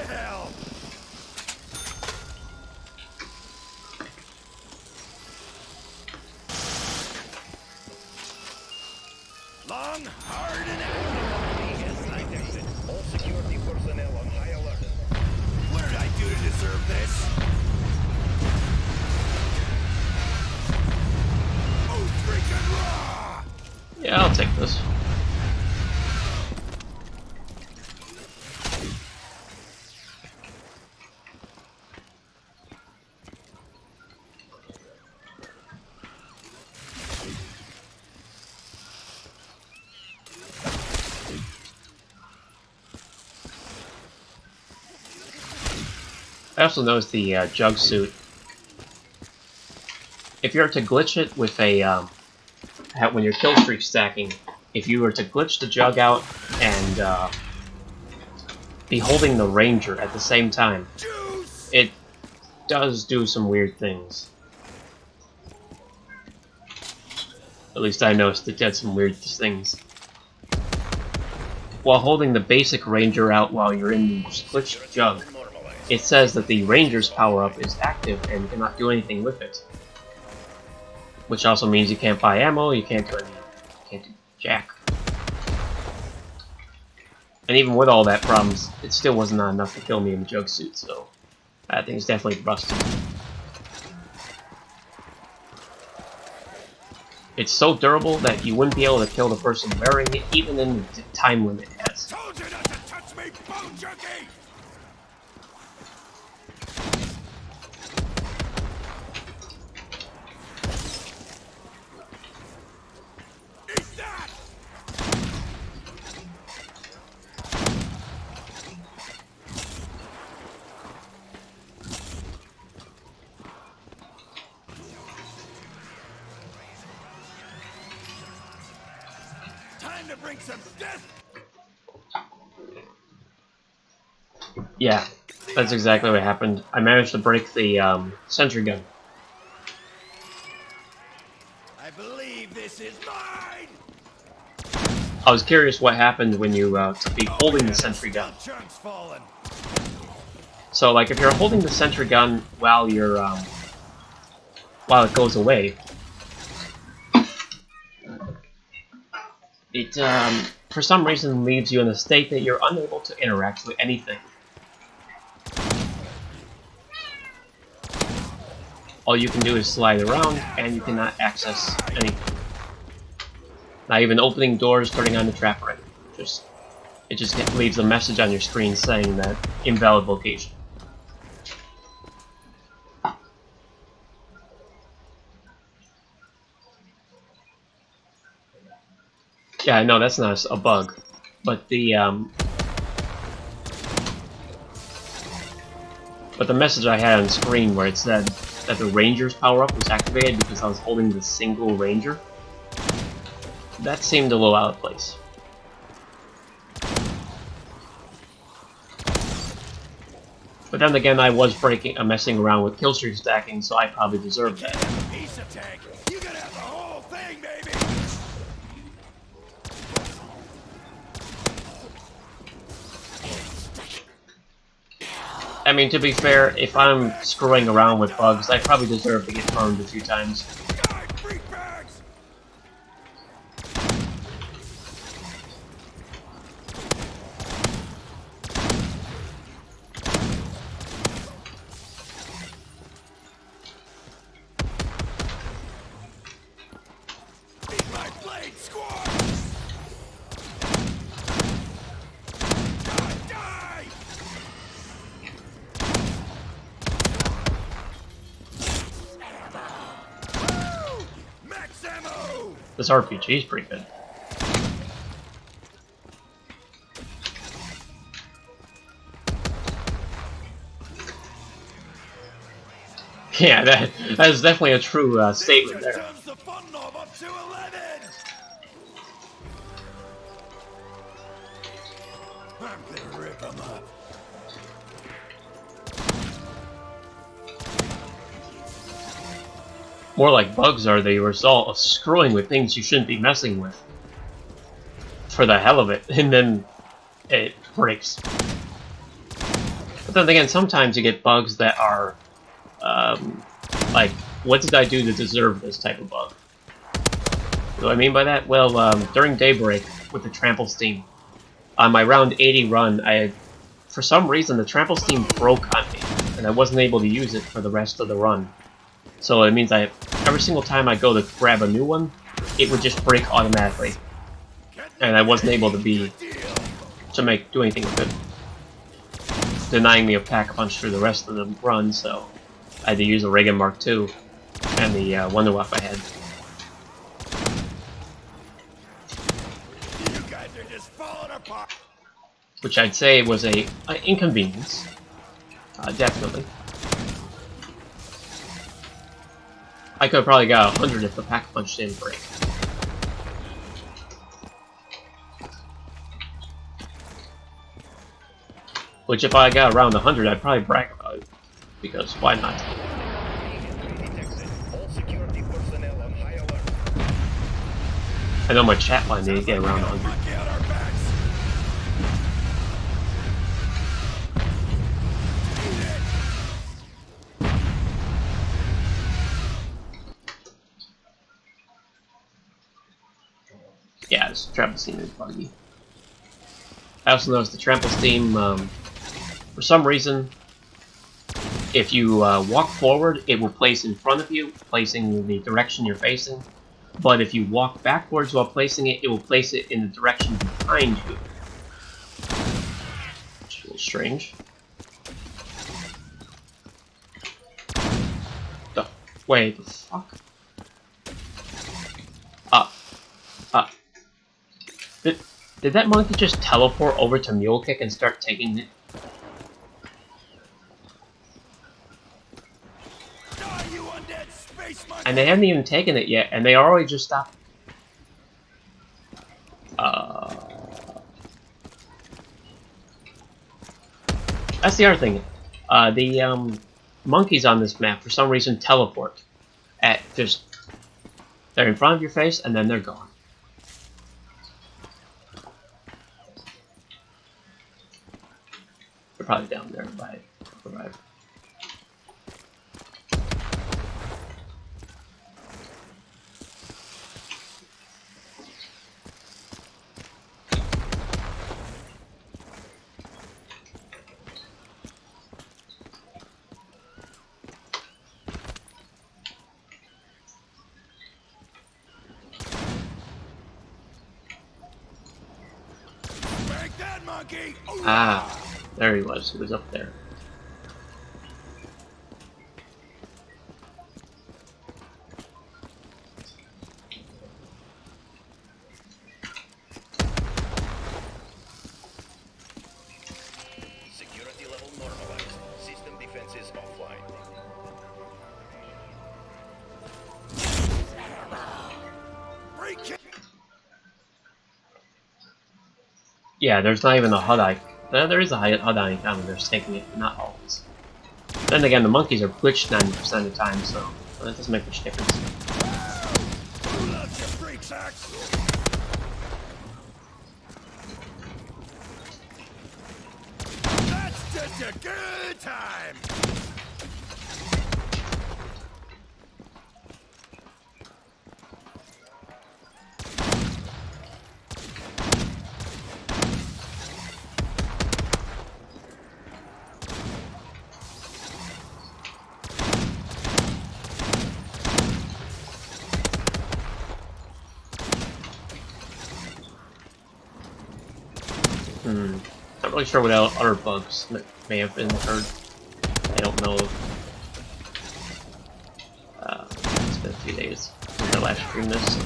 Long, hard, and out. Yes, I detected. All security personnel on high alert. What did I do to deserve this? Oh, freaking raw! Yeah, I'll take this. I also noticed the jug suit. If you were to glitch it with a when you're kill streak stacking, if you were to glitch the jug out and be holding the ranger at the same time, it does do some weird things. At least I noticed it did some weird things. while holding the basic ranger out while you're in the glitched jug, it says that the ranger's power-up is active and you cannot do anything with it. Which also means you can't buy ammo, you can't do jack. And even with all that problems, it still wasn't enough to kill me in the jug suit, so that thing's definitely busted. It's so durable that you wouldn't be able to kill the person wearing it, even in the time limit it has. Told you not to touch me, bone jerky! Eat that! Time to bring some death! Yeah, that's exactly what happened. I managed to break the sentry gun. I believe this is mine! I was curious what happened when you be holding the sentry gun. Chunks falling. So, like, if you're holding the sentry gun while you're while it goes away, it for some reason leaves you in a state that you're unable to interact with anything. All you can do is slide around, and you cannot access anything. Not even opening doors, turning on the trap ring. It just leaves a message on your screen saying that invalid location. Yeah, I know that's not a bug, but the message I had on screen where it said that the ranger's power-up was activated because I was holding the single ranger, that seemed a little out of place. But then again, I was messing around with killstreak stacking, so I probably deserved that. Piece of tank. You gotta have the whole thing, baby! I mean, to be fair, if I'm screwing around with bugs, I probably deserve to get burned a few times. God, freak bags! Eat my blade, squad! Die, die! Woo! Max ammo! This RPG is pretty good. Yeah, that is definitely a true statement there. Turns the fun knob up to 11! I'm gonna rip them up. More like bugs are the result of screwing with things you shouldn't be messing with. For the hell of it, and then it breaks. But then again, sometimes you get bugs that are, like, what did I do to deserve this type of bug? What do I mean by that? Well, during Daybreak, with the Trample Steam, on my round 80 run, for some reason, the Trample Steam broke on me, and I wasn't able to use it for the rest of the run. So it means every single time I go to grab a new one, it would just break automatically. And I wasn't able to do anything with it. Denying me a pack-a-punch through the rest of the run, so I had to use a Reagan Mark II and the Wunderwaffe I had. You guys are just falling apart. Which I'd say was an inconvenience. Definitely. I could have probably got 100 if the pack-a-punch didn't break. Which, if I got around 100, I'd probably brag about it. Because why not? All security personnel on high alert. I know my chat line didn't get around 100. Monkey on our backs. Yeah, this trample steam is buggy. I also noticed the trample steam, for some reason, if you walk forward, it will place in front of you, placing the direction you're facing. But if you walk backwards while placing it, it will place it in the direction behind you. Which is a little strange. Wait, the fuck? Did that monkey just teleport over to Mule Kick and start taking it? And they haven't even taken it yet, and they already just stopped. That's the other thing. The monkeys on this map, for some reason, teleport. They're in front of your face, and then they're gone. They're probably down there by arrive. Ah, there he was. He was up there. Security level normalized. System defenses offline. Yeah, there's not even a HUD icon. There is a HUD icon when they're taking it, but not always. Then again, the monkeys are glitched 90% of the time, so that doesn't make much difference. Who loves your freak sacks? That's just a good time. Not really sure what other bugs may have been heard. I don't know. It's been a few days since I last streamed this, so.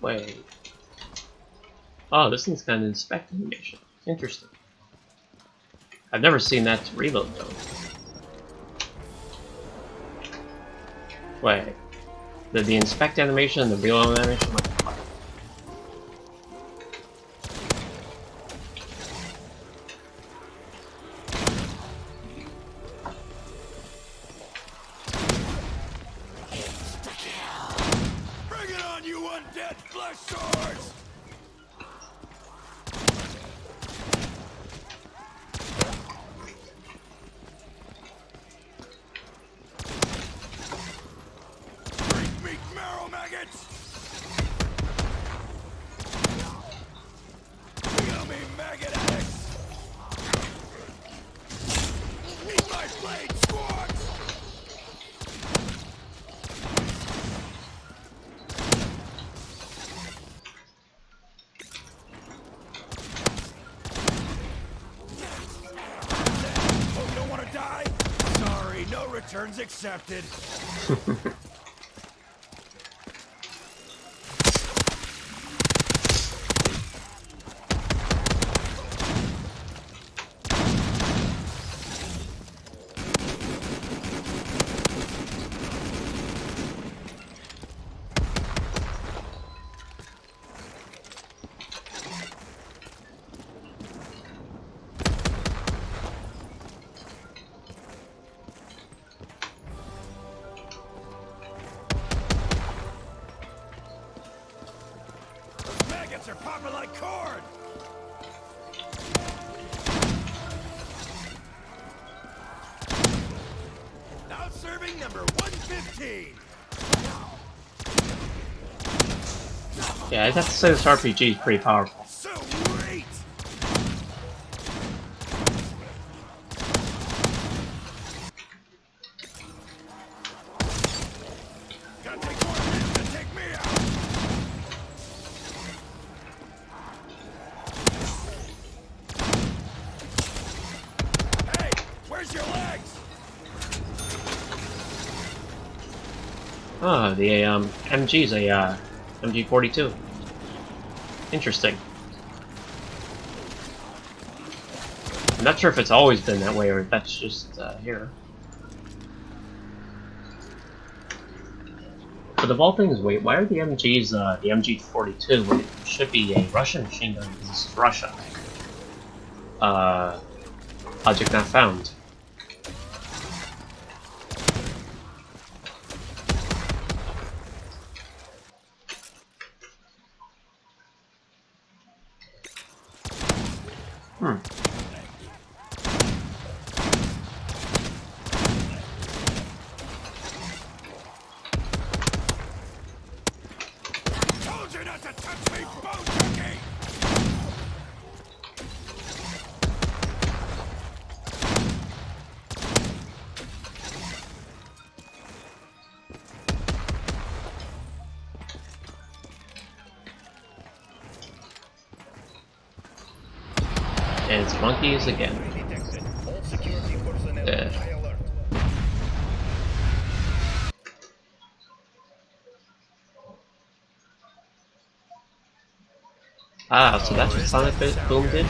Wait. Oh, this thing's got an inspect animation. Interesting. I've never seen that to reload though. Wait. The inspect animation and the reload animation? What the fuck? Returns accepted. sword! Now serving number 115. Yeah, I'd have to say this RPG is pretty powerful. Sweet! Gotta take more of this to take me out! Hey, where's your legs? Oh, the MG's a MG42. Interesting. I'm not sure if it's always been that way or if that's just here. But of all things, wait, why are the MGs the MG42 when it should be a Russian machine gun because this is Russia? Object not found. Told you not to touch me, bone junkie! And it's monkeys again. Detected. All security personnel Yeah. on high alert. Ah, so that's what Sonic Boom did?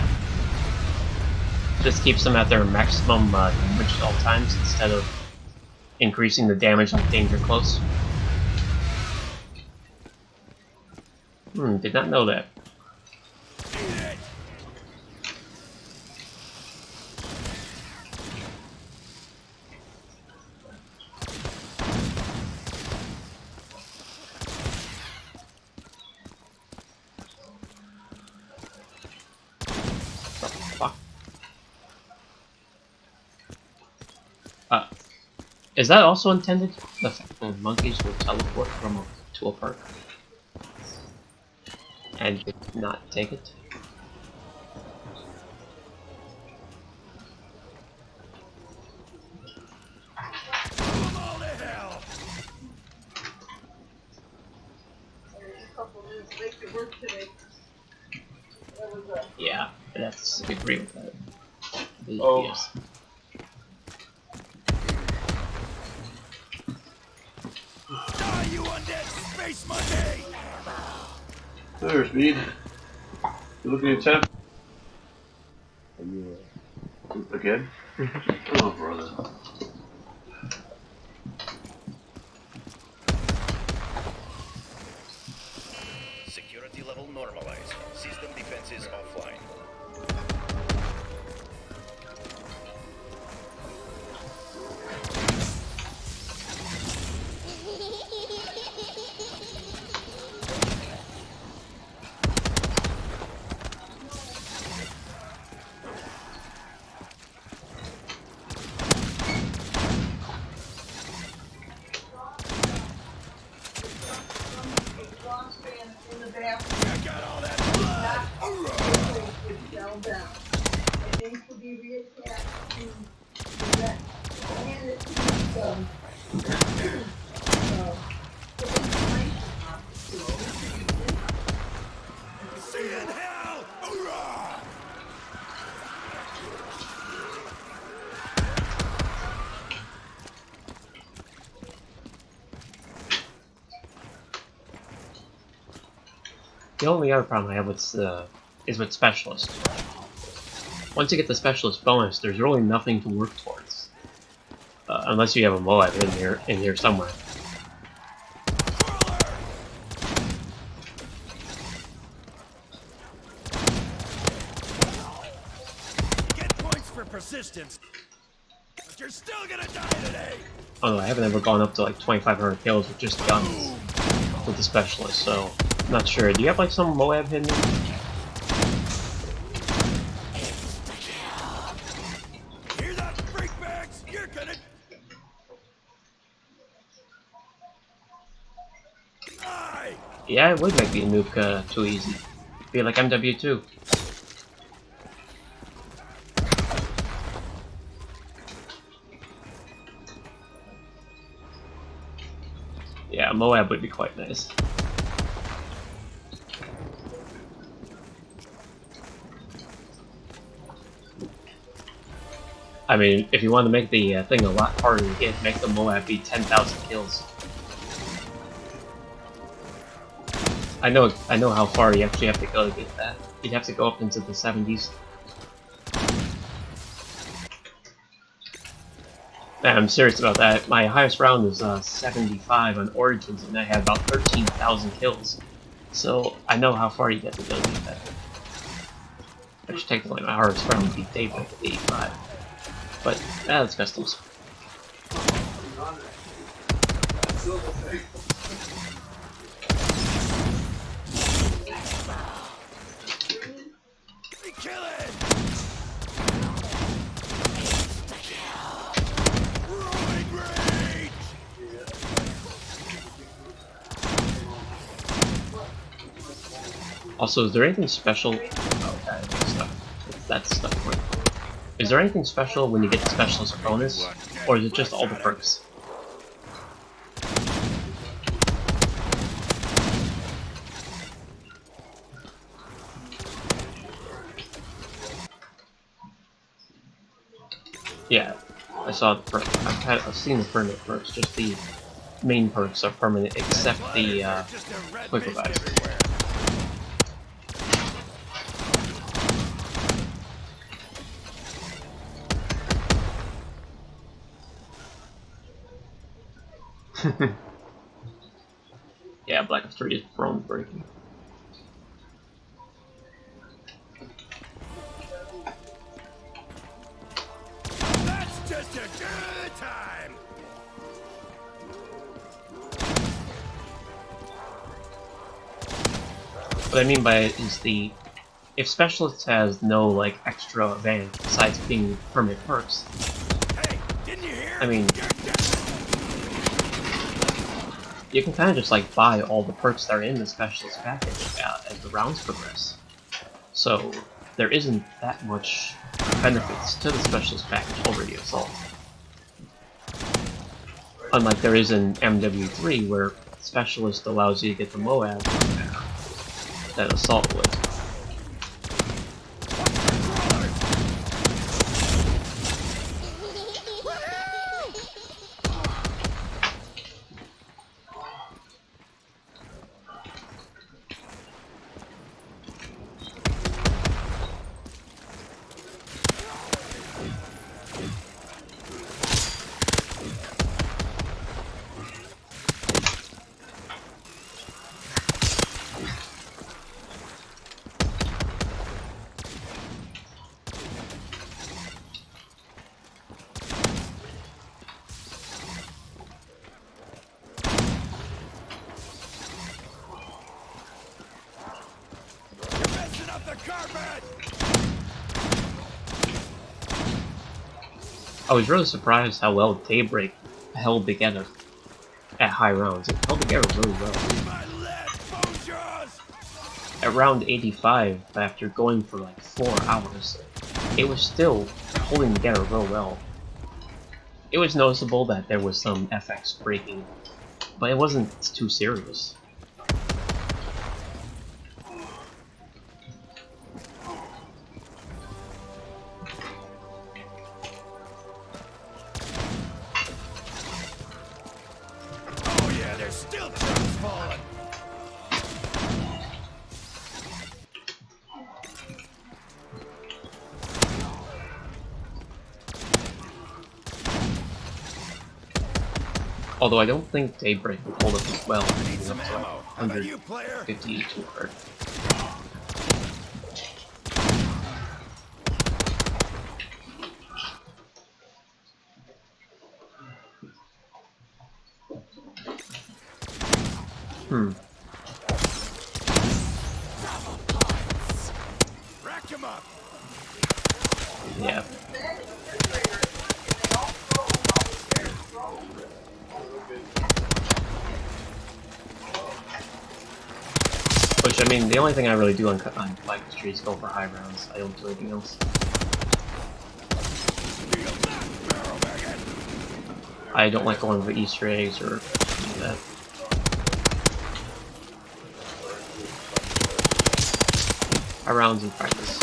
Just keeps them at their maximum damage at all times instead of increasing the damage on danger close. Did not know that. Eat it! Fuck. Is that also intended? The fact that monkeys will teleport to a park and just not take it? Move 'em all to hell! Yeah, I'd have to agree with that. Oh. Yes. Die, you undead space monkey! There's Speed. You looking at your temp? Yeah. Again? Oh, brother. Security level normalized. System defenses offline. I got all that blood! Hoorah! See you in hell! Hoorah! The only other problem I have with is with specialist. Once you get the specialist bonus, there's really nothing to work towards, unless you have a Moab in here somewhere. Get points for persistence, but you're still gonna die today! Although I haven't ever gone up to like 2,500 kills with just guns with the specialist, so I'm not sure. Do you have like some Moab hidden? Yeah, it would make the nuke too easy. Be like MW2. Yeah, Moab would be quite nice. I mean, if you want to make the thing a lot harder to get, make the Moab be 10,000 kills. I know how far you actually have to go to get that. You'd have to go up into the 70s. Man, I'm serious about that. My highest round was 75 on Origins, and I had about 13,000 kills. So I know how far you have to go to get that. Which technically my hardest round would be Daybreak at 85. But that's customs. Kill it! Roaring rage! Also, is there anything special? Oh, that's stuff. That's stuff for it. Is there anything special when you get the specialist bonus, or is it just all the perks? Yeah, I saw the perk. I've seen the permanent perks. Just the main perks are permanent, except the quick revive. Yeah, Black Ops 3 is prone breaking. That's just a good time! What I mean by it is if Specialist has no like extra advantage besides being permanent perks, Hey, didn't you hear? I mean, you can kind of just like buy all the perks that are in the Specialist package as the rounds progress. So there isn't that much benefits to the Specialist package over the Assault. Unlike there is in MW3 where Specialist allows you to get the Moab that Assault would. I was really surprised how well Daybreak held together at high rounds. It held together really well. At round 85, after going for like 4 hours, it was still holding together real well. It was noticeable that there was some FX breaking, but it wasn't too serious. Still trucks falling. Although I don't think Daybreak would hold up as well. Need some ammo. How about you, player? 152 per. Rack him up. Yeah. Which, I mean, the only thing I really do on Black Street is go for high rounds. I don't do anything else. I don't like going for Easter eggs or any of that. High rounds in practice.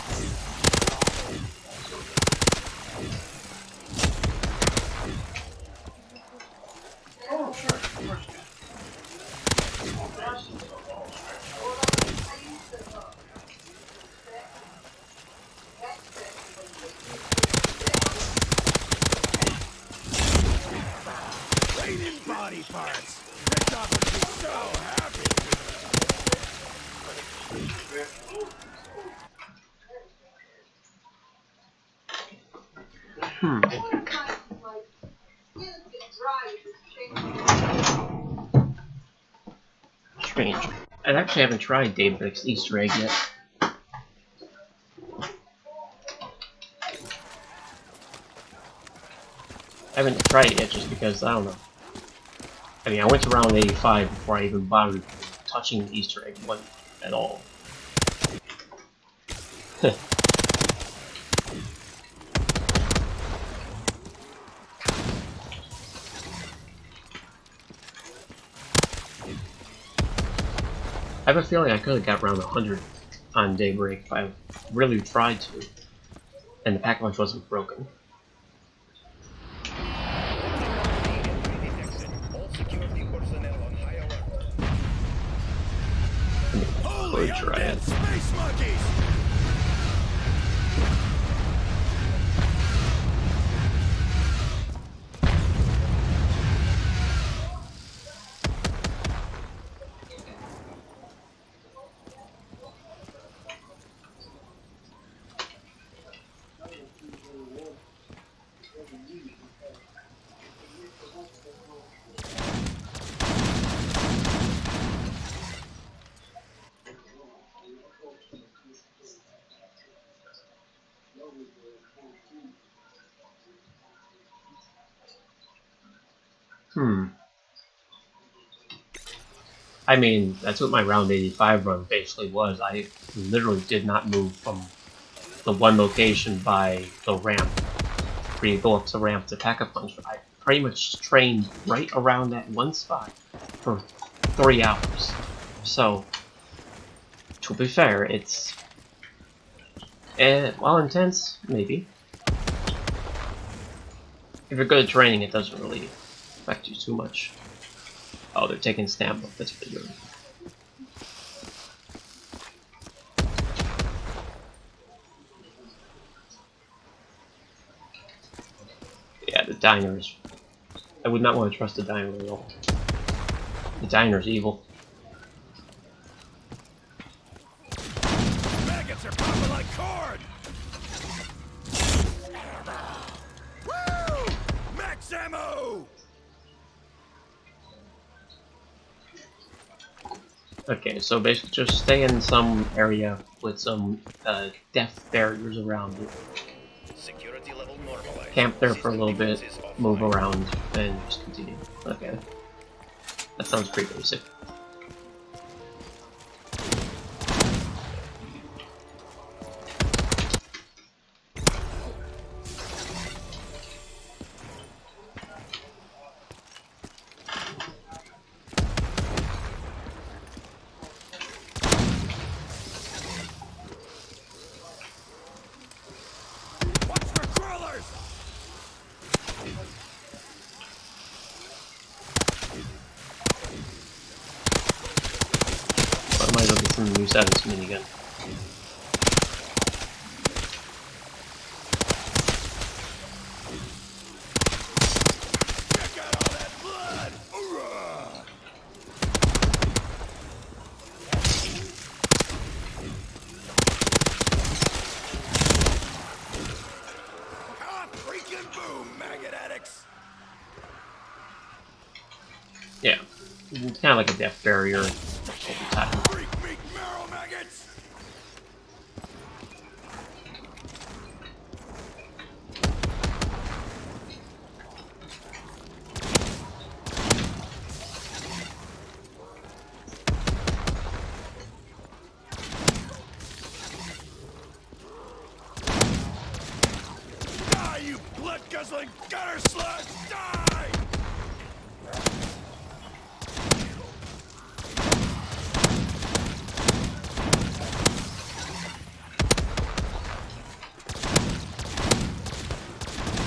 Oh, sure. Of course. Raining body parts. Rich would be so happy. Strange. I actually haven't tried Daybreak's Easter egg yet. I haven't tried it yet just because, I don't know. I mean, I went to round 85 before I even bothered touching the Easter egg one at all. I have a feeling I could have got around 100 on Daybreak if I really tried to, and the pack lunch wasn't broken. All security personnel on high alert. Holy Try undead it. space monkeys! I mean, that's what my round 85 run basically was. I literally did not move from the one location by the ramp where you go up the ramp to pack a punch. I pretty much trained right around that one spot for 3 hours. So, to be fair, it's well intense, maybe. If you're good at training, it doesn't really affect you too much. Oh, they're taking stamina. That's pretty good. Yeah, the diners. I would not want to trust the diner at all. The diner's evil. Maggots are popping like corn! Woo! Max ammo! Okay, so basically just stay in some area with some death barriers around it. Security level normalized. Camp there for a little System bit, defenses move offline. around, and just continue. Okay. That sounds pretty basic. Watch for crawlers! But I might as well get some use out of this minigun. Check out all that blood! Hoorah! Ah, freaking boom, maggot addicts! Yeah. It's kind of like a death barrier over time. Freak meat marrow maggots! you blood-guzzling gutter slugs! Die!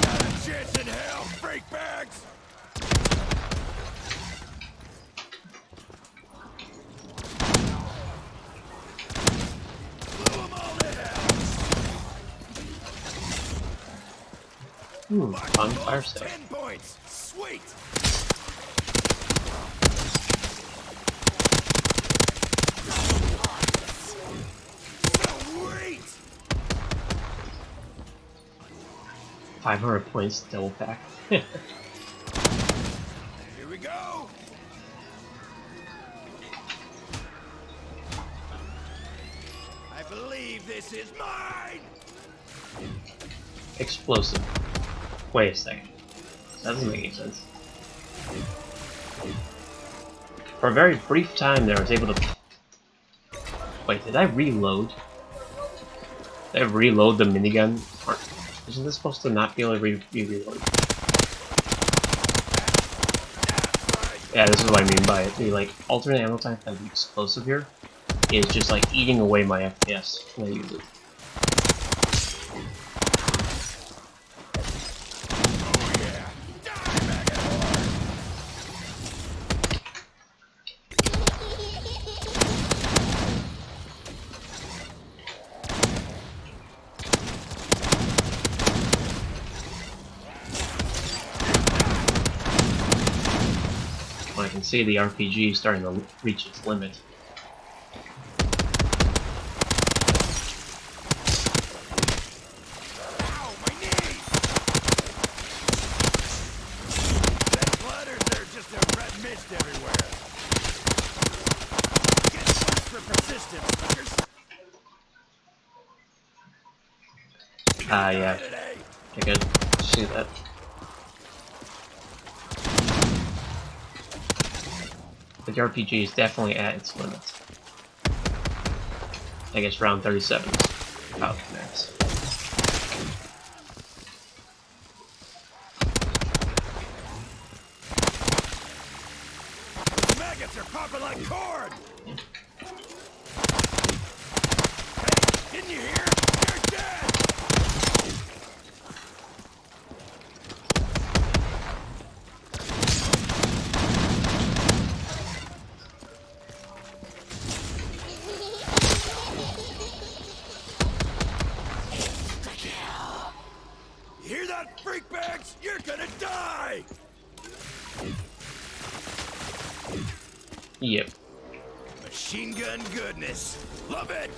Not a chance in hell, freak bags! Blew 'em all to hell! Fun fire sale. 10 points! Sweet! Sweet! 500 points double pack. Here we go! I believe this is mine! Explosive. Wait a second. That doesn't make any sense. For a very brief time there, I was able to... Wait, did I reload? Did I reload the minigun? Or isn't this supposed to not be able to be reloaded? Yeah, this is what I mean by it. The like alternate ammo time for the explosive here is just like eating away my FPS when I use it. I can see the RPG starting to reach its limit. Ow, my knees! That splatters are just a red mist everywhere. Get points for persistence, fuckers. Yeah. Today. I could see that. But the RPG is definitely at its limits. I guess round 37 is about the max. Those maggots are popping like corn! Hey, didn't you hear? You're dead! You hear that, freak bags? You're gonna die! Yep. Machine gun goodness. Love it!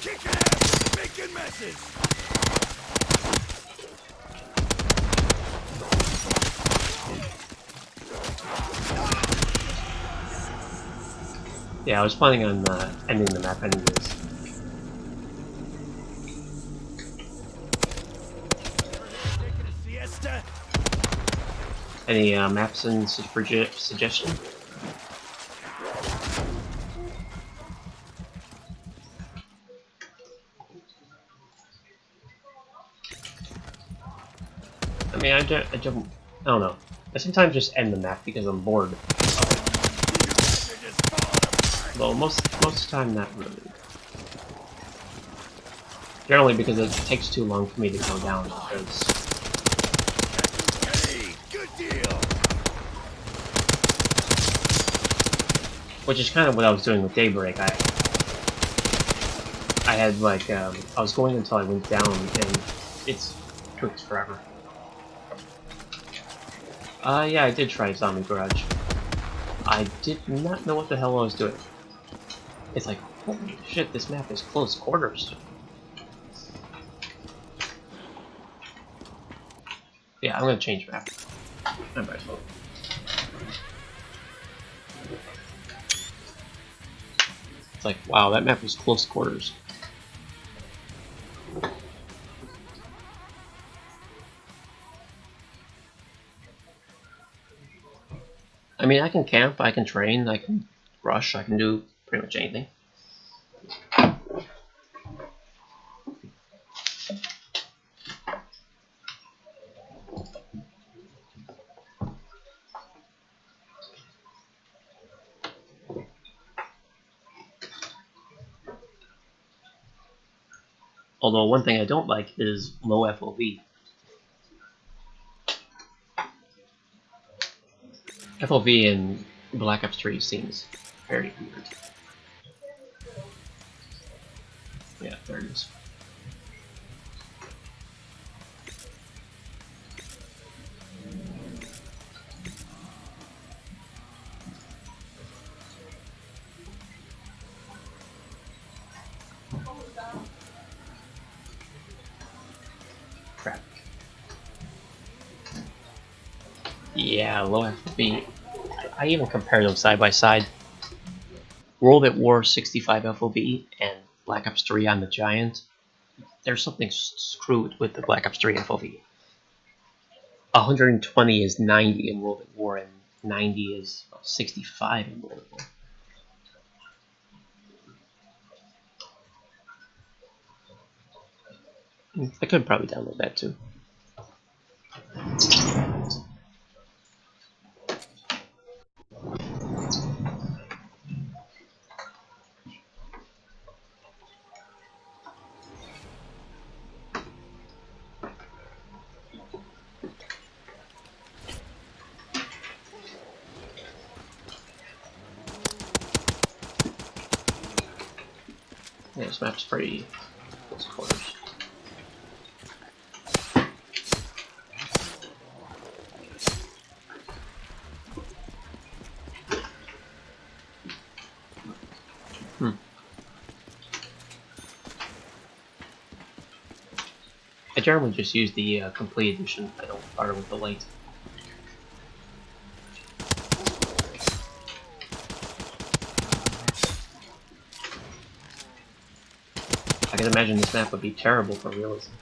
Kicking ass, making messes. Yeah, I was planning on ending the map anyways. Taking a siesta. Any maps and suggestion? I mean, I don't know. I sometimes just end the map because I'm bored. You guys are just falling apart. Though most of the time, not really. Generally because it takes too long for me to go down because Hey, good deal. which is kind of what I was doing with Daybreak. I had like I was going until I went down and it took forever. Yeah, I did try Zombie Garage. I did not know what the hell I was doing. It's like, holy shit, this map is close quarters. Yeah, I'm gonna change map. I might as well. It's like, wow, that map was close quarters. I mean, I can camp, I can train, I can rush, I can do pretty much anything. Although one thing I don't like is low FOV. FOV in Black Ops 3 seems very weird. Yeah, there it is. Crap. Yeah, low FOV. I even compare them side by side. World at War 65 FOV and Black Ops 3 on the Giant. There's something screwed with the Black Ops 3 FOV. 120 is 90 in World at War and 90 is 65 in World at War. I could probably download that too. Yeah, this map's pretty close quarters. I generally just use the complete edition. I don't bother with the light. I can imagine this map would be terrible for realism.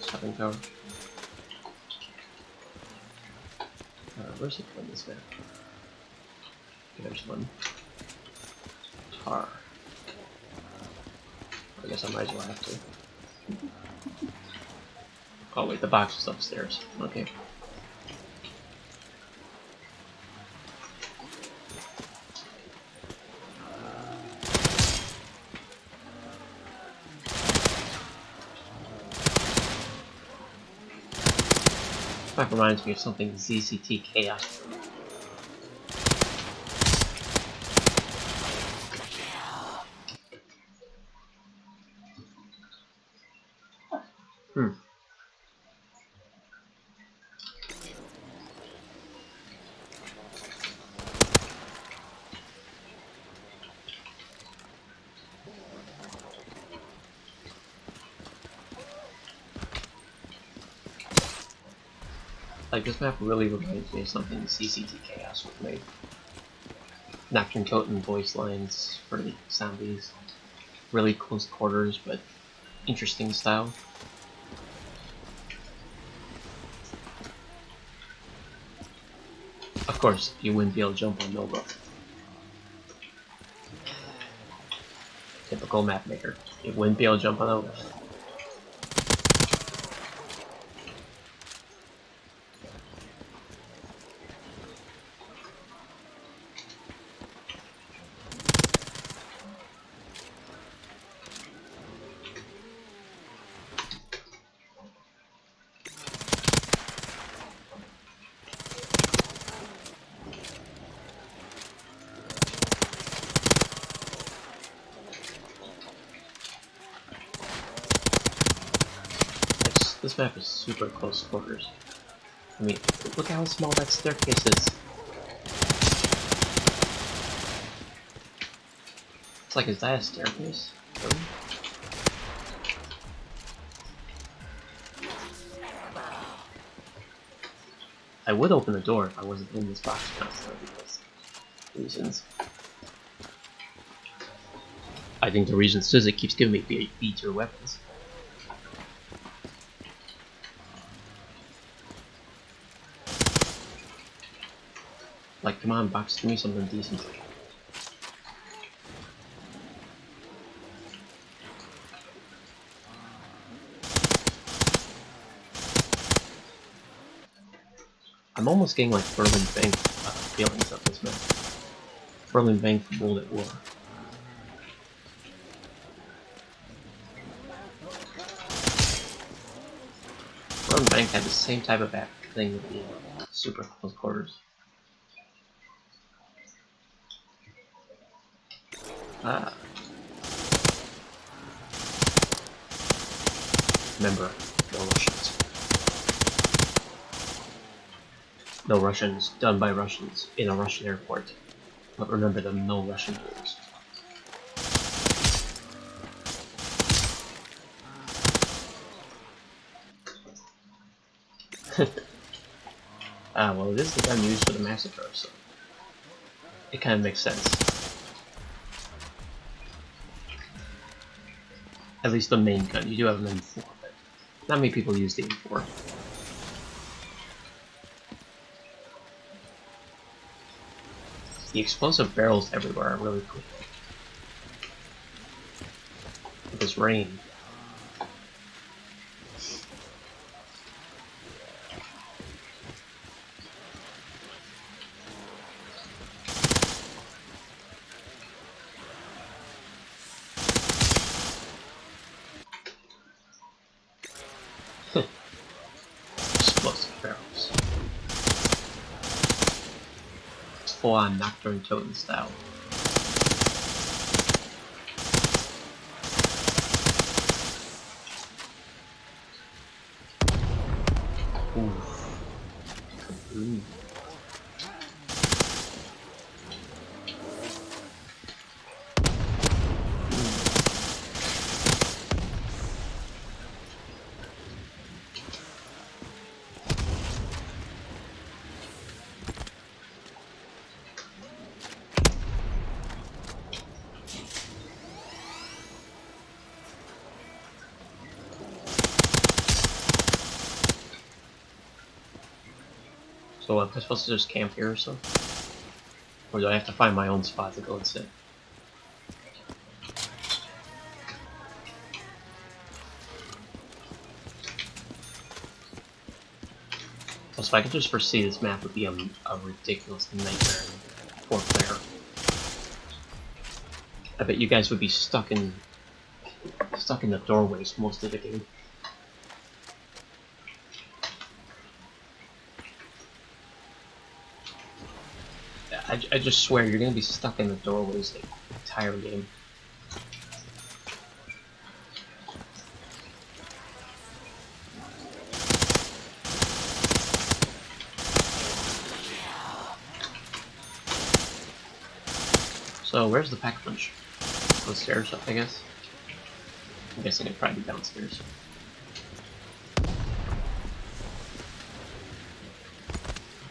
Stopping power. Where's it from this map? Okay, there's one. Tar. I guess I might as well have to. Oh wait, the box is upstairs. Okay. That reminds me of something ZCT Chaos. Like, this map really reminds me of something CCT Chaos would make. Napkin coat and voice lines for the zombies. Really close quarters, but interesting style. Of course, you wouldn't be able to jump on Nova. Typical map maker. You wouldn't be able to jump on Nova. map is super close quarters. I mean, look how small that staircase is. It's like, is that a staircase? Really? I would open the door if I wasn't in this box constantly because reasons. I think the reason is it keeps giving me B tier weapons. Like, come on, box, give me something decent. I'm almost getting like Berlin Bank feelings of this map. Berlin Bank from World at War. Berlin Bank had the same type of thing with the super close quarters. Ah. Remember, no Russians. No Russians done by Russians in a Russian airport. But remember the no Russian rules. Well, it is the gun used for the massacre, so it kind of makes sense. At least the main gun. You do have an M4, but not many people use the M4. The explosive barrels everywhere are really cool. With this rain. Explosive barrels. It's full-on Nocturne Totem style. Ooh. So am I supposed to just camp here or something? Or do I have to find my own spot to go and sit? So if I could just foresee this map would be a ridiculous nightmare for player. I bet you guys would be stuck in the doorways most of the game. I just swear you're gonna be stuck in the doorways the entire game. So where's the pack punch? Upstairs, I guess. I'm guessing it'd probably be downstairs.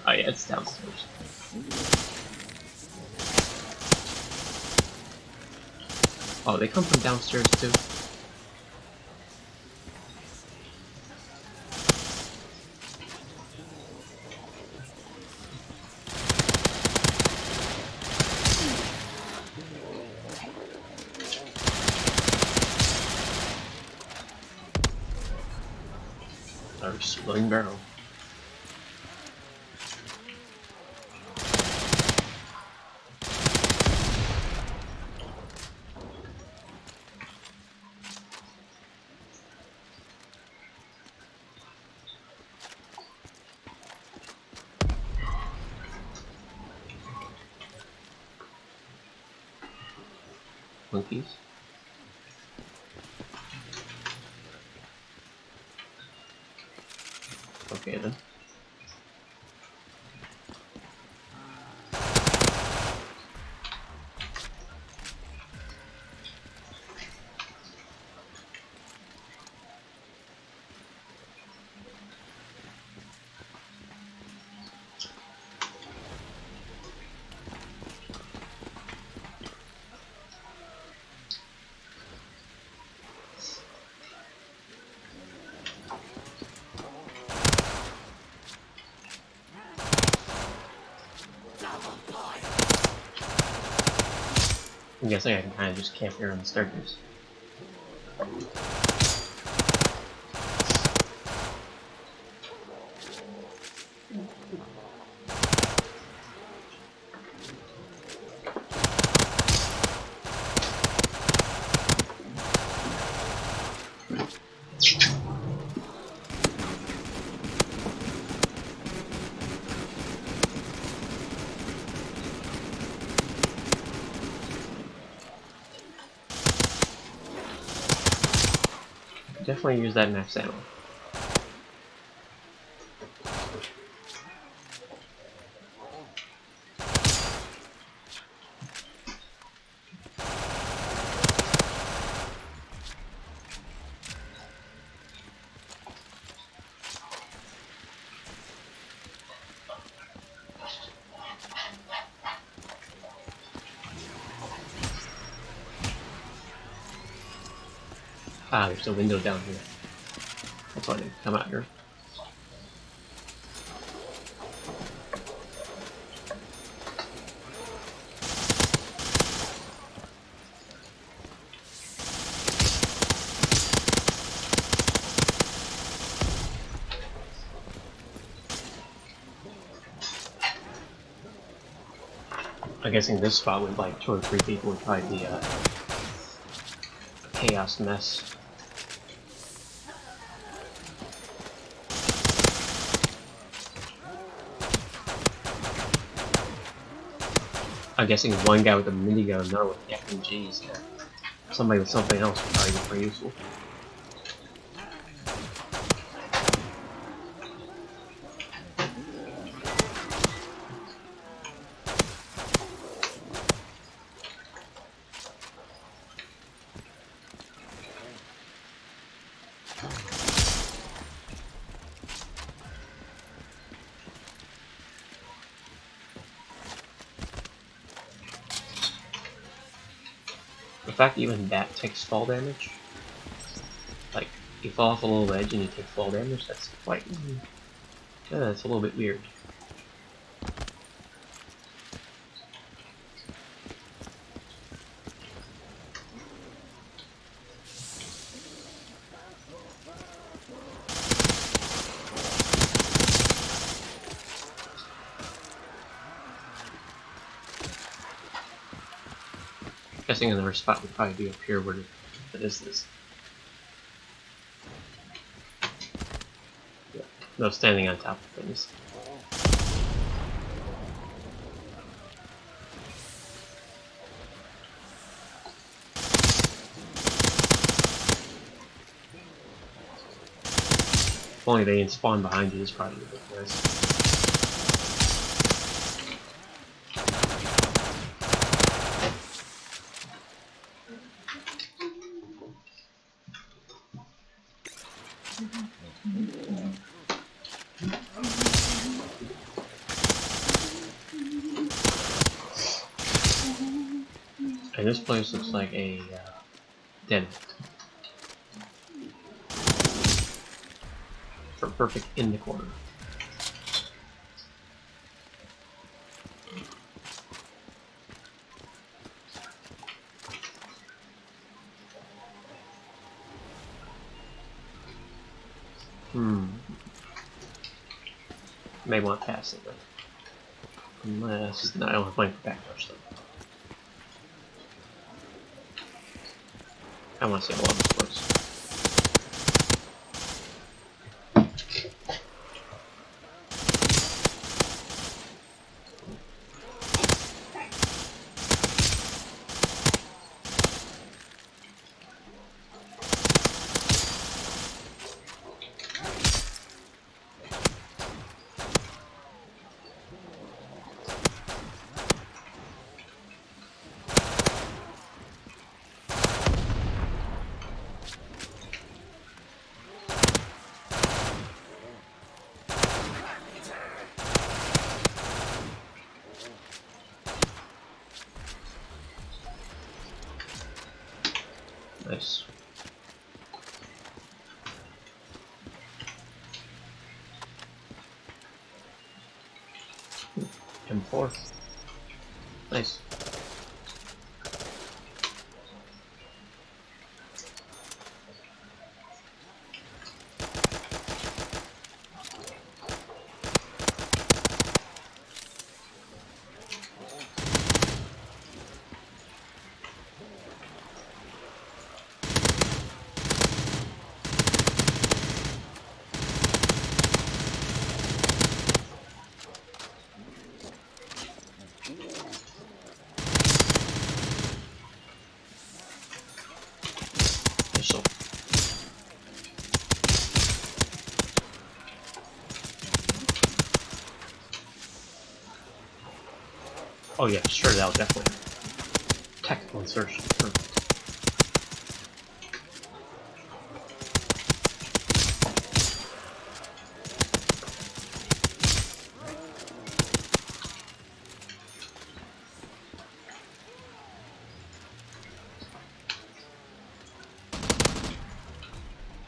Oh yeah, it's downstairs. Oh, they come from downstairs too. Our exploding barrel. Monkeys. Okay then. I'm guessing I can kind of just camp here on the staircase. Definitely use that max ammo. Ah, there's a window down here. That's why I didn't come out here. I'm guessing this spot with like 2 or 3 people would probably be a chaos mess. I'm guessing one guy with a minigun, another with the FMGs. Yeah. Somebody with something else would probably be pretty useful. The fact that even that takes fall damage, like you fall off a little edge and you take fall damage, that's quite, that's a little bit weird. Guessing another spot would probably be up here where it is this. Yeah. No standing on top of things. If only they didn't spawn behind you, is probably a good place. And this place looks like a den. Perfect in the corner. May want to pass it, but unless no, I don't have playing for backdoor stuff. I want to see a lot of this place. Nice. M4. Nice. So, oh yeah, sure, that was definitely technical insertion. Perfect.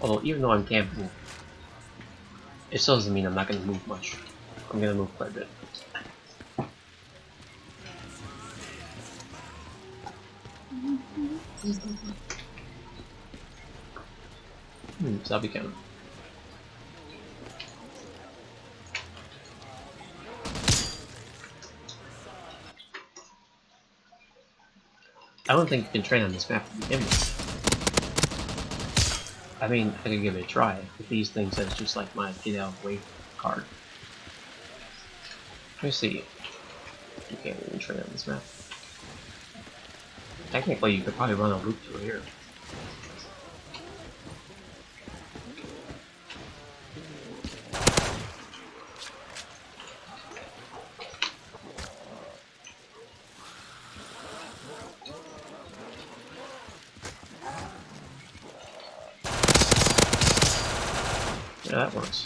Although, even though I'm camping, it still doesn't mean I'm not going to move much. I'm going to move quite a bit. So that'll be kind of... I don't think you can train on this map to begin with. I mean, I could give it a try. With these things, that's just like my get out of the way card. Let me see. You can't even train on this map. Technically, you could probably run a loop through here. Yeah, that works.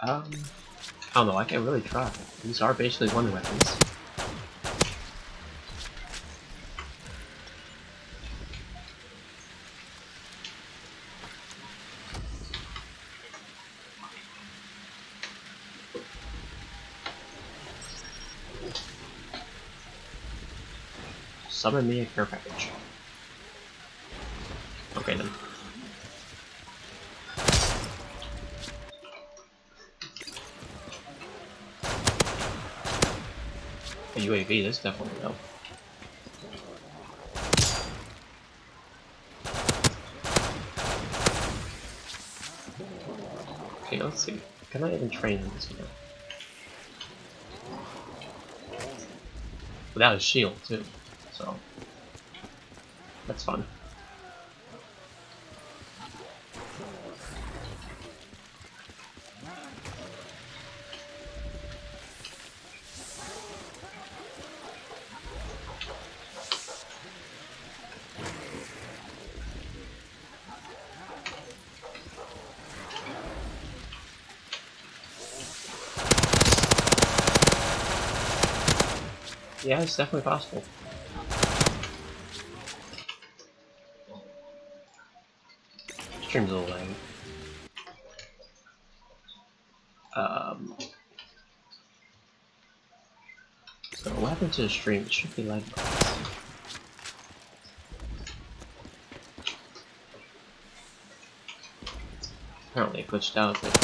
I don't know, I can't really try. These are basically one weapons. Summon me a care package. Okay then. A UAV, this definitely help. Okay, let's see. Can I even train in this now? Without a shield too, so that's fun. Yeah, it's definitely possible. Stream's a little laggy. So what happened to the stream? It should be like apparently it glitched out a bit.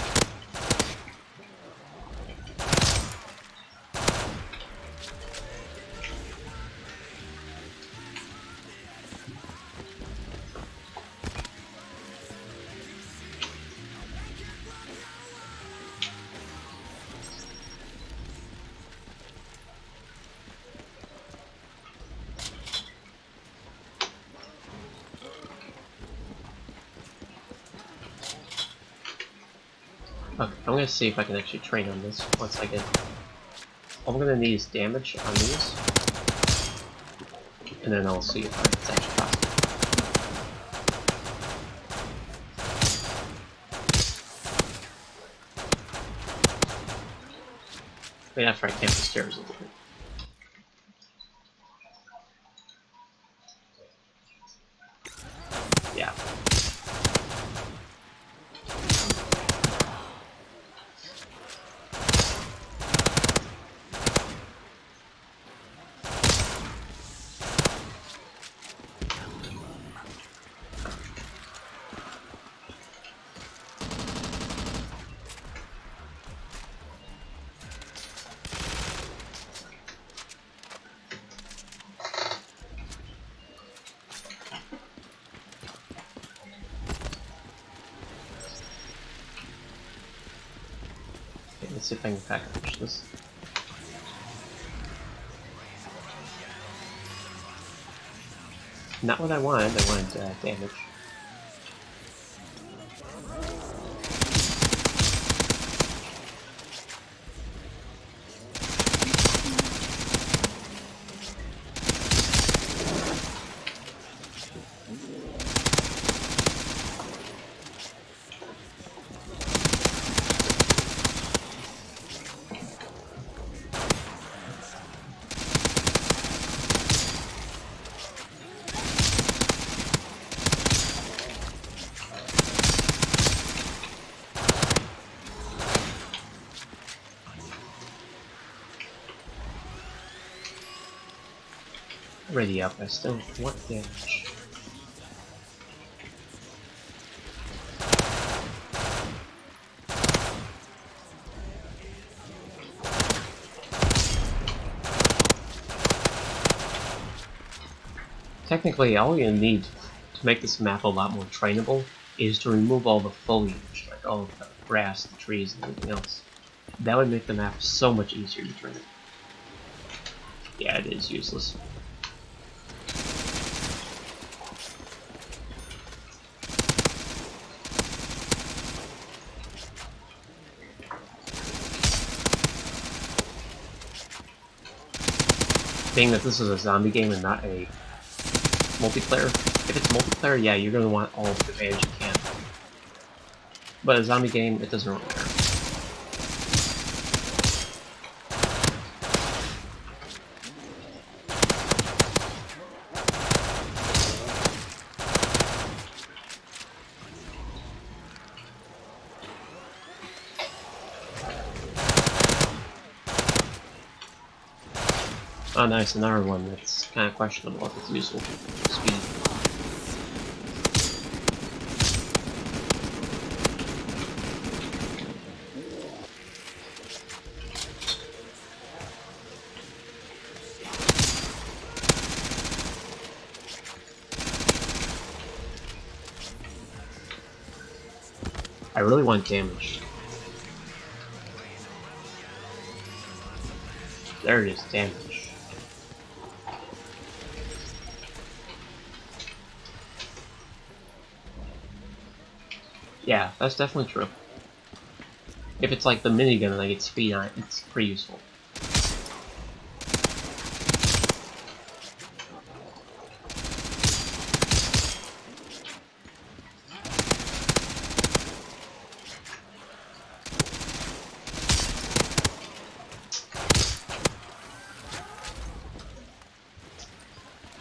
Okay, I'm gonna see if I can actually train on this once I get. All I'm gonna need is damage on these, and then I'll see if it's actually possible. Wait, after I camp the stairs a little bit. Yeah. Okay, let's see if I can package this. Not what I wanted damage. Ready up, I still want damage. Technically, all you need to make this map a lot more trainable is to remove all the foliage, like all of the grass, the trees, and everything else. That would make the map so much easier to train. Yeah, it is useless. Being that this is a zombie game and not a multiplayer, if it's multiplayer, yeah, you're going to want all of the advantage you can. But a zombie game, it doesn't really matter. Oh nice, another one that's kind of questionable if it's useful. Speed. I really want damage. There it is, damage. Yeah, that's definitely true. If it's like the minigun and I get speed on it, it's pretty useful.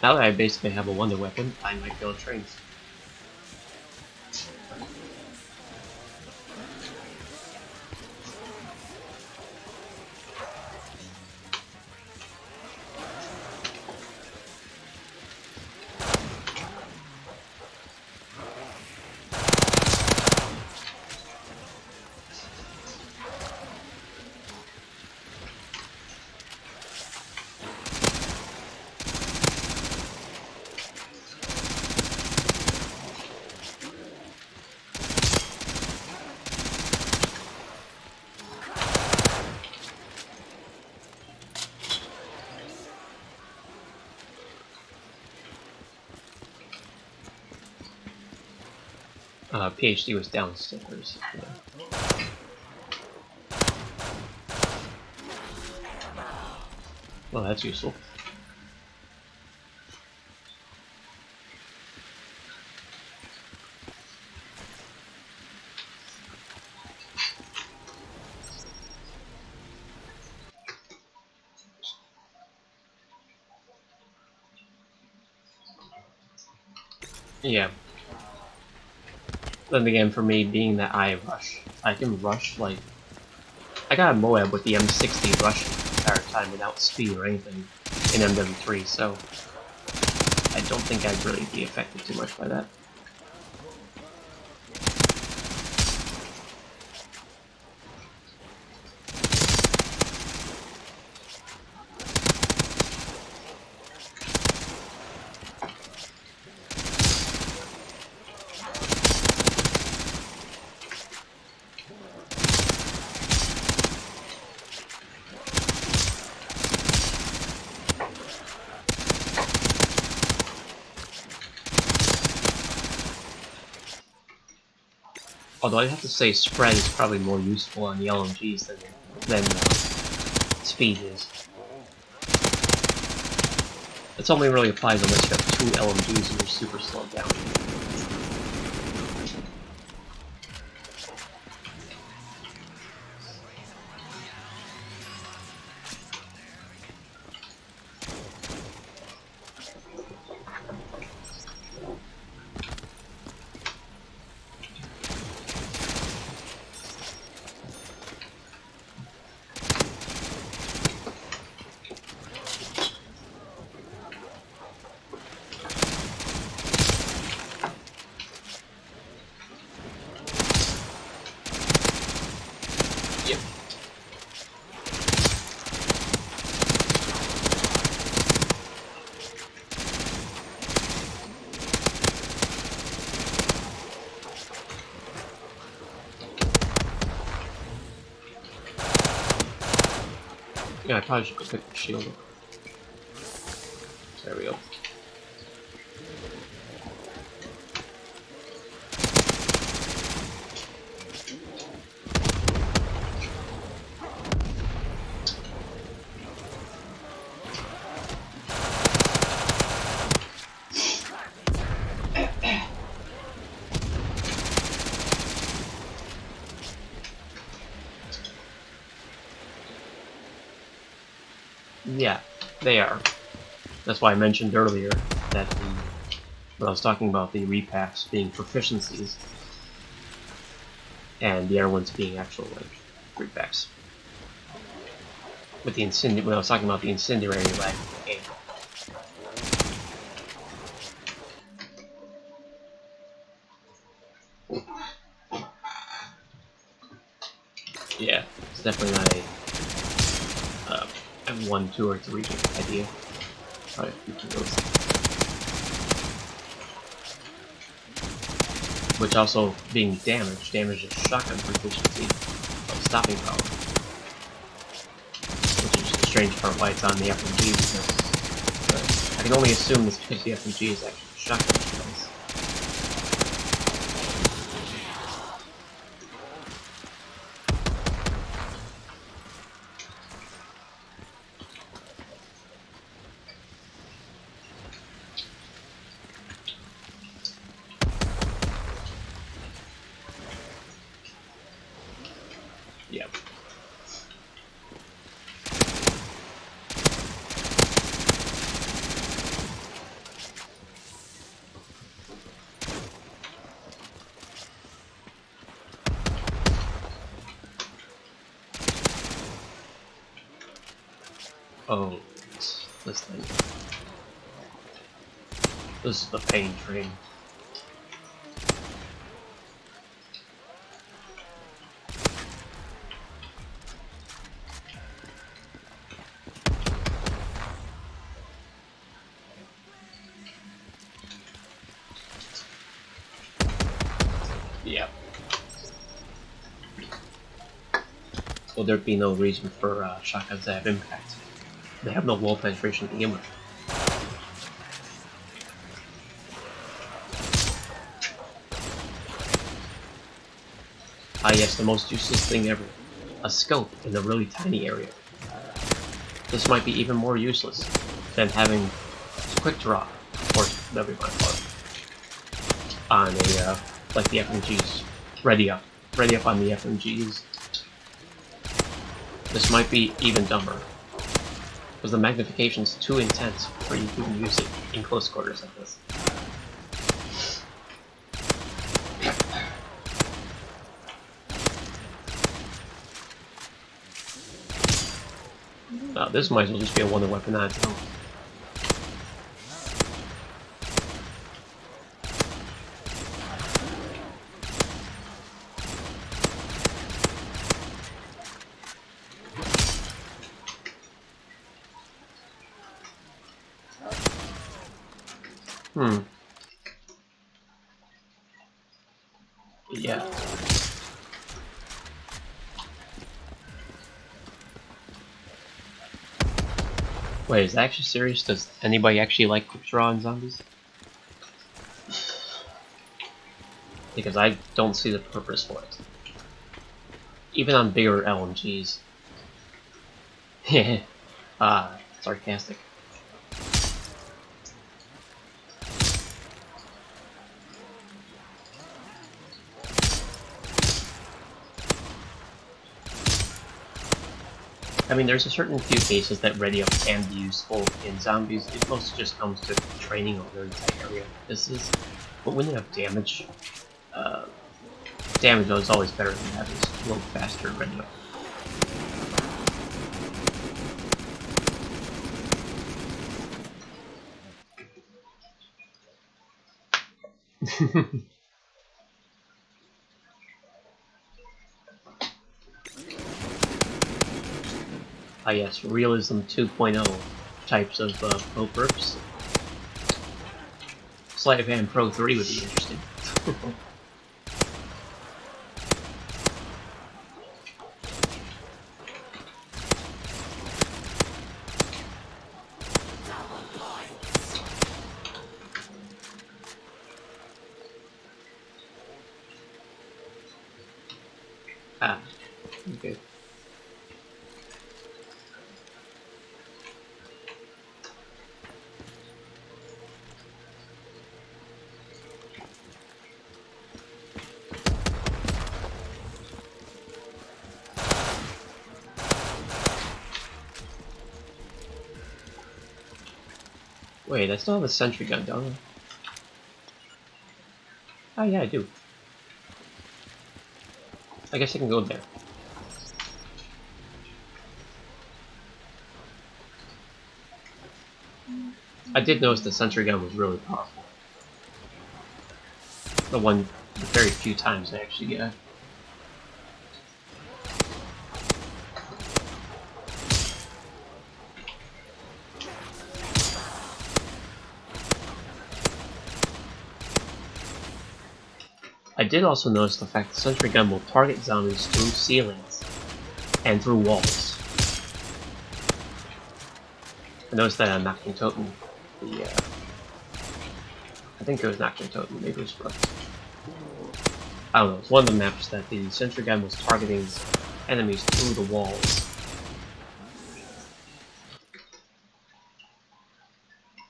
Now that I basically have a wonder weapon, I might be able to train. PhD was downstairs. Yeah. Well, that's useful. Yeah. Then again, for me, being that I can rush, like, I got a Moab with the M60 rushing the entire time without speed or anything in MW3, so I don't think I'd really be affected too much by that. Although I have to say, spread is probably more useful on the LMGs than speed is. It only really applies unless you have 2 LMGs and you're super slowed down. Yep. Yeah, I probably should go pick the shield up. There we go. Yeah, they are. That's why I mentioned earlier that when I was talking about the repacks being proficiencies, and the other ones being actual like repacks. With the when I was talking about the incendiary lag in the game. Yeah, it's definitely not a M1, 2, or 3 idea. Probably a few of those. Which also being damages shotgun proficiency of stopping power. Which is the strange part why it's on the FMG, because I can only assume this because the FMG is actually a shotgun device. Yep. Oh, this thing. This is the pain train. Yeah. Well, there'd be no reason for shotguns to have impact. They have no wall penetration to begin with. Ah yes, the most useless thing ever. A scope in a really tiny area. this might be even more useless than having quick draw, or whatever you want to call it, on a, like the FMGs. Ready up on the FMGs. This might be even dumber, because the magnification's too intense for you to even use it in close quarters like this. This might as well just be a wonder weapon on its own. Yeah. Wait, is that actually serious? Does anybody actually like quick draw in zombies? Because I don't see the purpose for it. Even on bigger LMGs. Sarcastic. I mean, there's a certain few cases that ready up can be useful in zombies. It mostly just comes to training over an entire area. This is, but when you have damage, damage is always better than having a little faster ready up. Ah yes, Realism 2.0 types of bow burps. Sleight of Hand Pro 3 would be interesting. Okay. Wait, I still have a sentry gun, don't I? Oh yeah, I do. I guess I can go there. I did notice the sentry gun was really powerful. The very few times I actually get it. I did also notice the fact the sentry gun will target zombies through ceilings and through walls. I noticed that on Knocking Totem. I think it was Knocking Totem, maybe it was Rough. I don't know, it's one of the maps that the sentry gun was targeting enemies through the walls.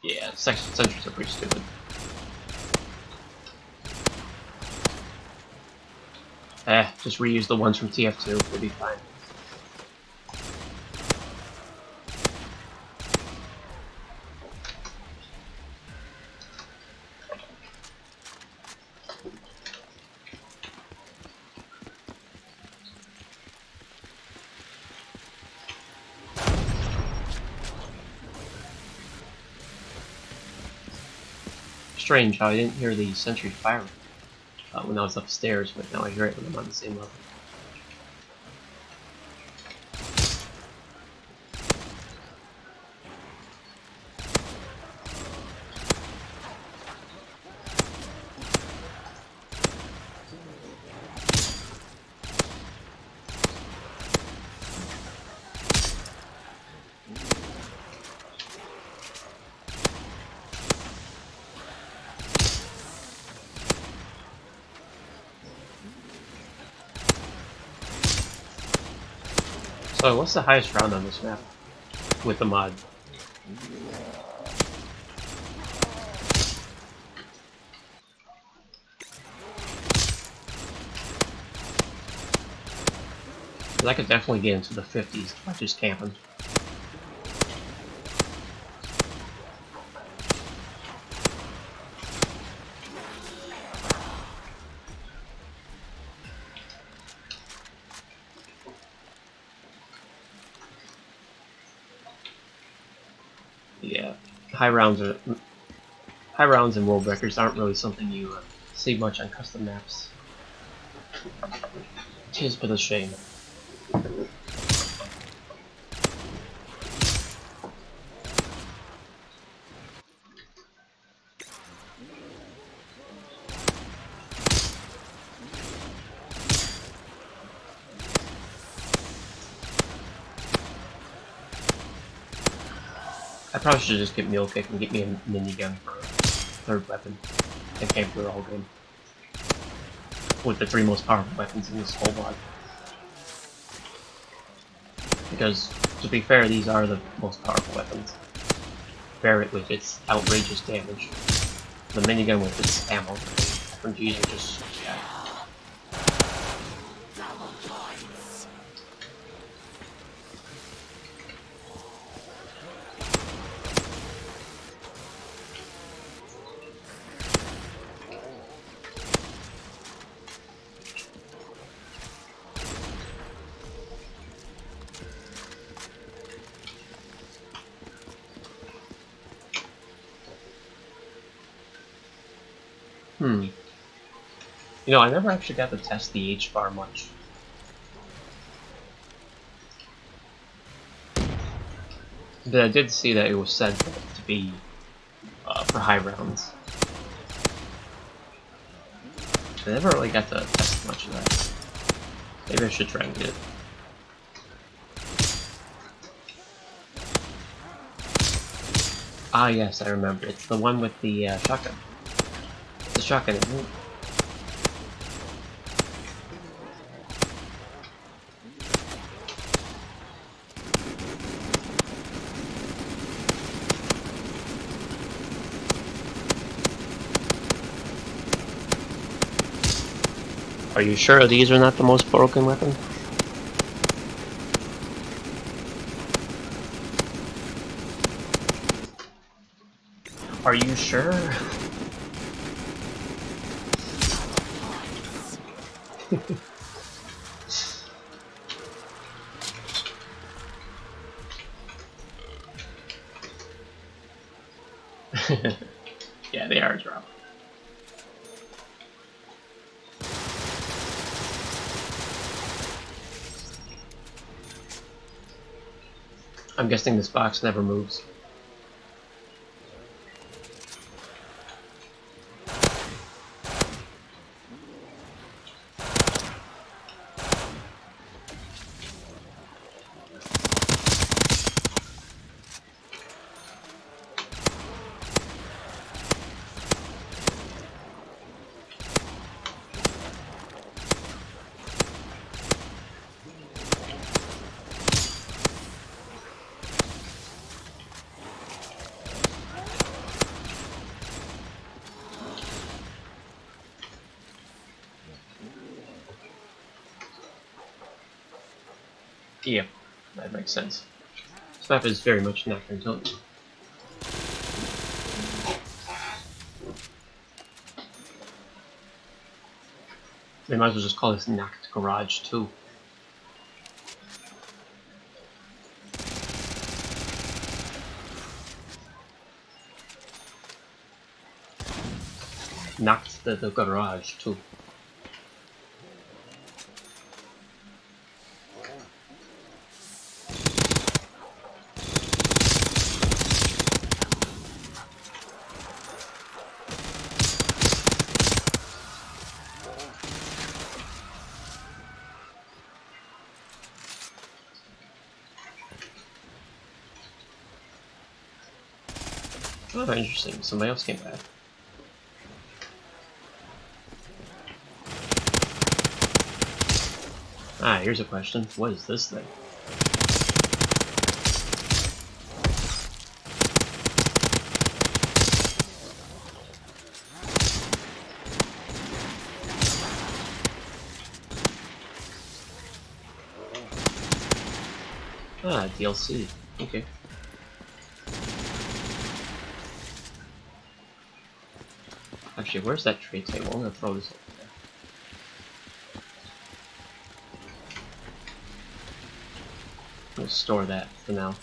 Yeah, sentries are pretty stupid. Just reuse the ones from TF2, it'll be fine. Strange how I didn't hear the sentry firing when I was upstairs, but now I hear it when I'm on the same level. So what's the highest round on this map? with the mod. I could definitely get into the 50s by just camping. Yeah, high rounds and world records aren't really something you see much on custom maps. Tis but a shame. I probably should just get Mule Kick and get me a minigun for a third weapon and camp through the whole game. With the 3 most powerful weapons in this whole mod. Because, to be fair, these are the most powerful weapons. Barrett with its outrageous damage. The minigun with its ammo. FMGs are just... yeah. You know, I never actually got to test the H-bar much. But I did see that it was said to be for high rounds. I never really got to test much of that. Maybe I should try and get it. Ah yes, I remember. It's the one with the shotgun. The shotgun, isn't it? Are you sure these are not the most broken weapon? Are you sure? Yeah, they are a drop. I'm guessing this box never moves. Yeah, that makes sense. This map is very much not controlled. They might as well just call this Knocked Garage 2. Knocked the Garage 2. Oh, interesting. Somebody else came back. Ah, here's a question. What is this thing? Ah, DLC. Okay. Actually, where's that tray table? I'm gonna throw this over there. I'm gonna store that for now.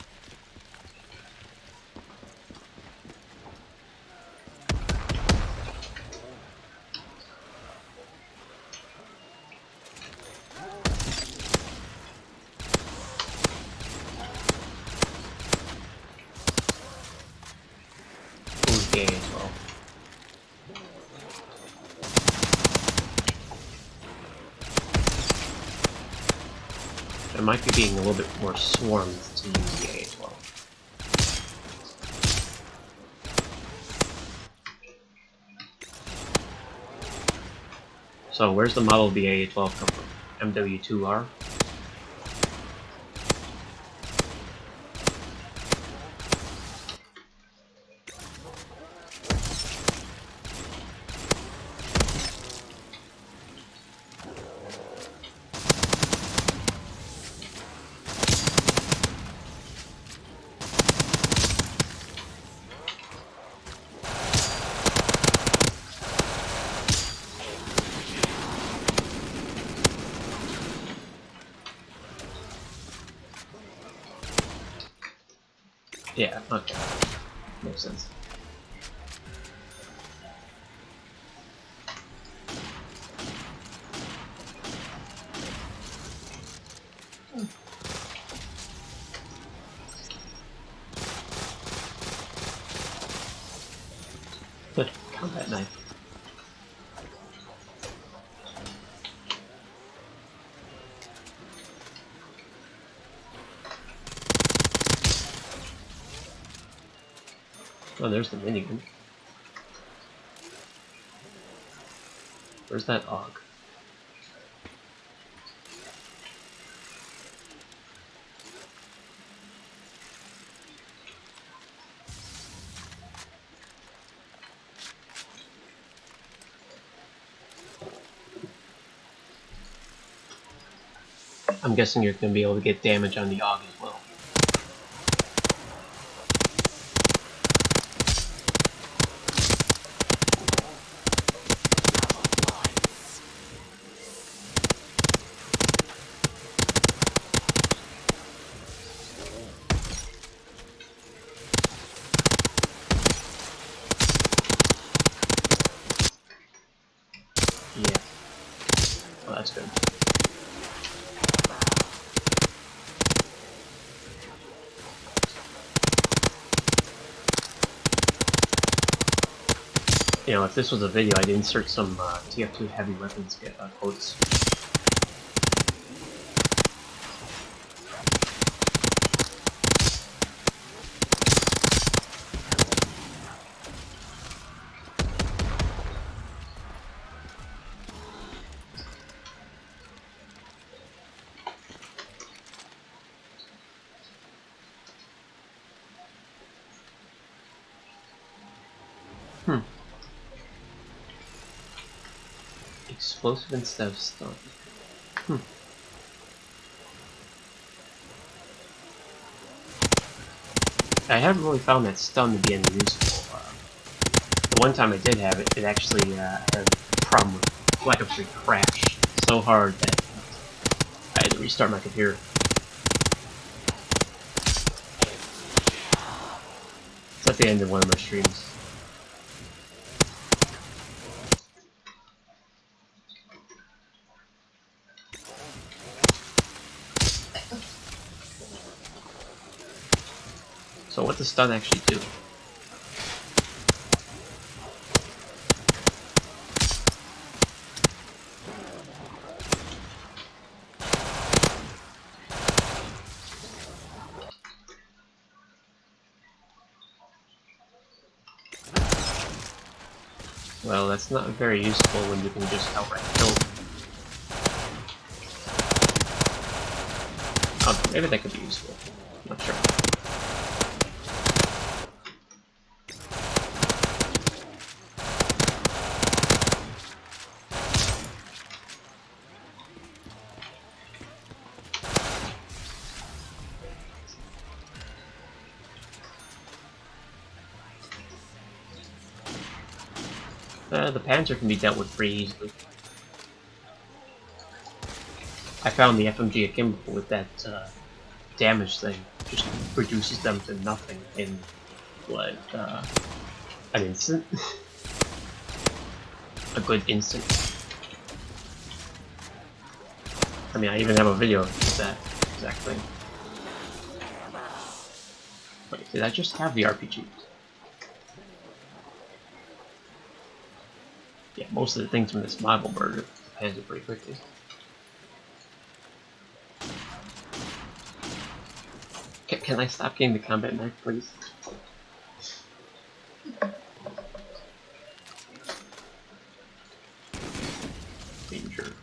Okay, as well. I might be being a little bit more swarmed to use the A12. So where's the model of the A12 come from? MW2R? Yeah, okay. Makes sense. Good. Combat knife. Oh, there's the minigun. Where's that AUG? I'm guessing you're going to be able to get damage on the AUG as well. Yeah. Well, that's good. You know, if this was a video, I'd insert some TF2 heavy weapons quotes. Explosive instead of stun. I haven't really found that stun to be any useful. The one time I did have it, it actually had a problem with Black Ops 3 crash so hard that I had to restart my computer. It's at the end of one of my streams. So what does stun actually do? Well, that's not very useful when you can just outright kill them. Oh, maybe that could be useful. I'm not sure. The Panzer can be dealt with pretty easily. I found the FMG akimbo with that damage thing just reduces them to nothing in like an instant. A good instant. I mean, I even have a video of that exact thing. Wait, did I just have the RPG? Yeah, most of the things from this model murder the Panzer pretty quickly. Can I stop getting the combat knife, please? Danger.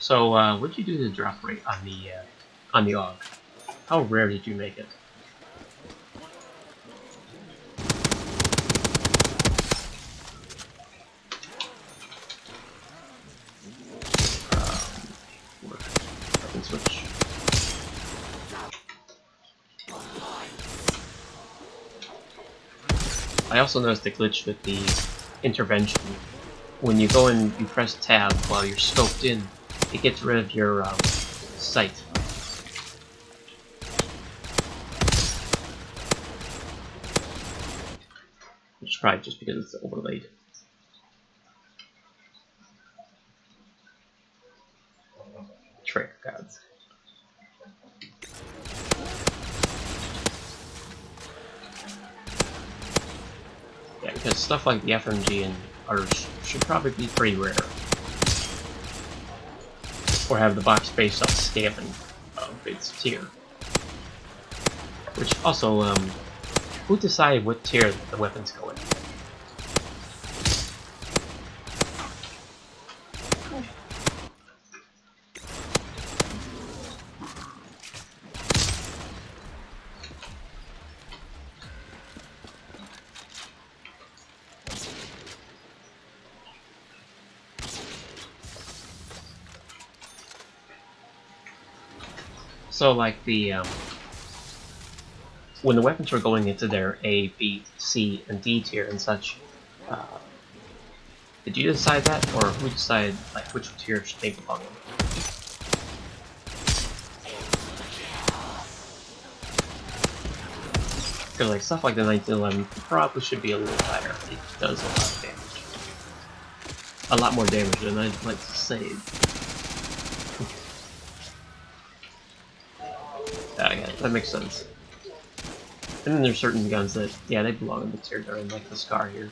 So, what'd you do to the drop rate on the AUG? How rare did you make it? Switch. I also noticed a glitch with the intervention. When you go and you press tab while you're scoped in, it gets rid of your sight. Which is probably just because it's overlaid. Trigger gods. Yeah, because stuff like the FMG and others should probably be pretty rare. Or have the box based off scaling of its tier. Which also, who decided what tier the weapons go in? So, like the when the weapons were going into their A, B, C, and D tier and such, did you decide that, or who decided like which tier should they belong in? Because like stuff like the 1911 probably should be a little higher. It does a lot of damage, a lot more damage than I'd like to say. Yeah, that makes sense. And then there's certain guns that, yeah, they belong in the tier they're in, like the Scar here.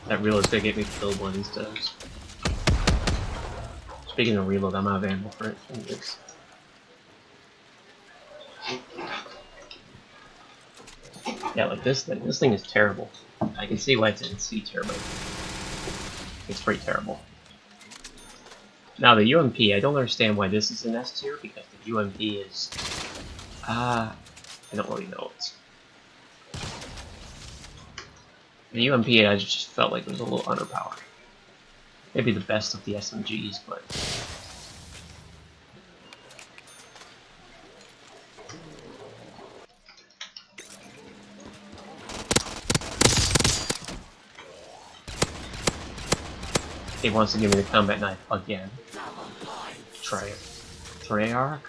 That reload's gonna get me killed one instead. Speaking of reload, I'm out of ammo for it. Anyways. Yeah, like this thing is terrible. I can see why it's in C tier, but it's pretty terrible. Now the UMP, I don't understand why this is in S tier, because the UMP is... I don't really know. The UMP, I just felt like it was a little underpowered. Maybe the best of the SMGs, but... He wants to give me the combat knife again. Treyarch?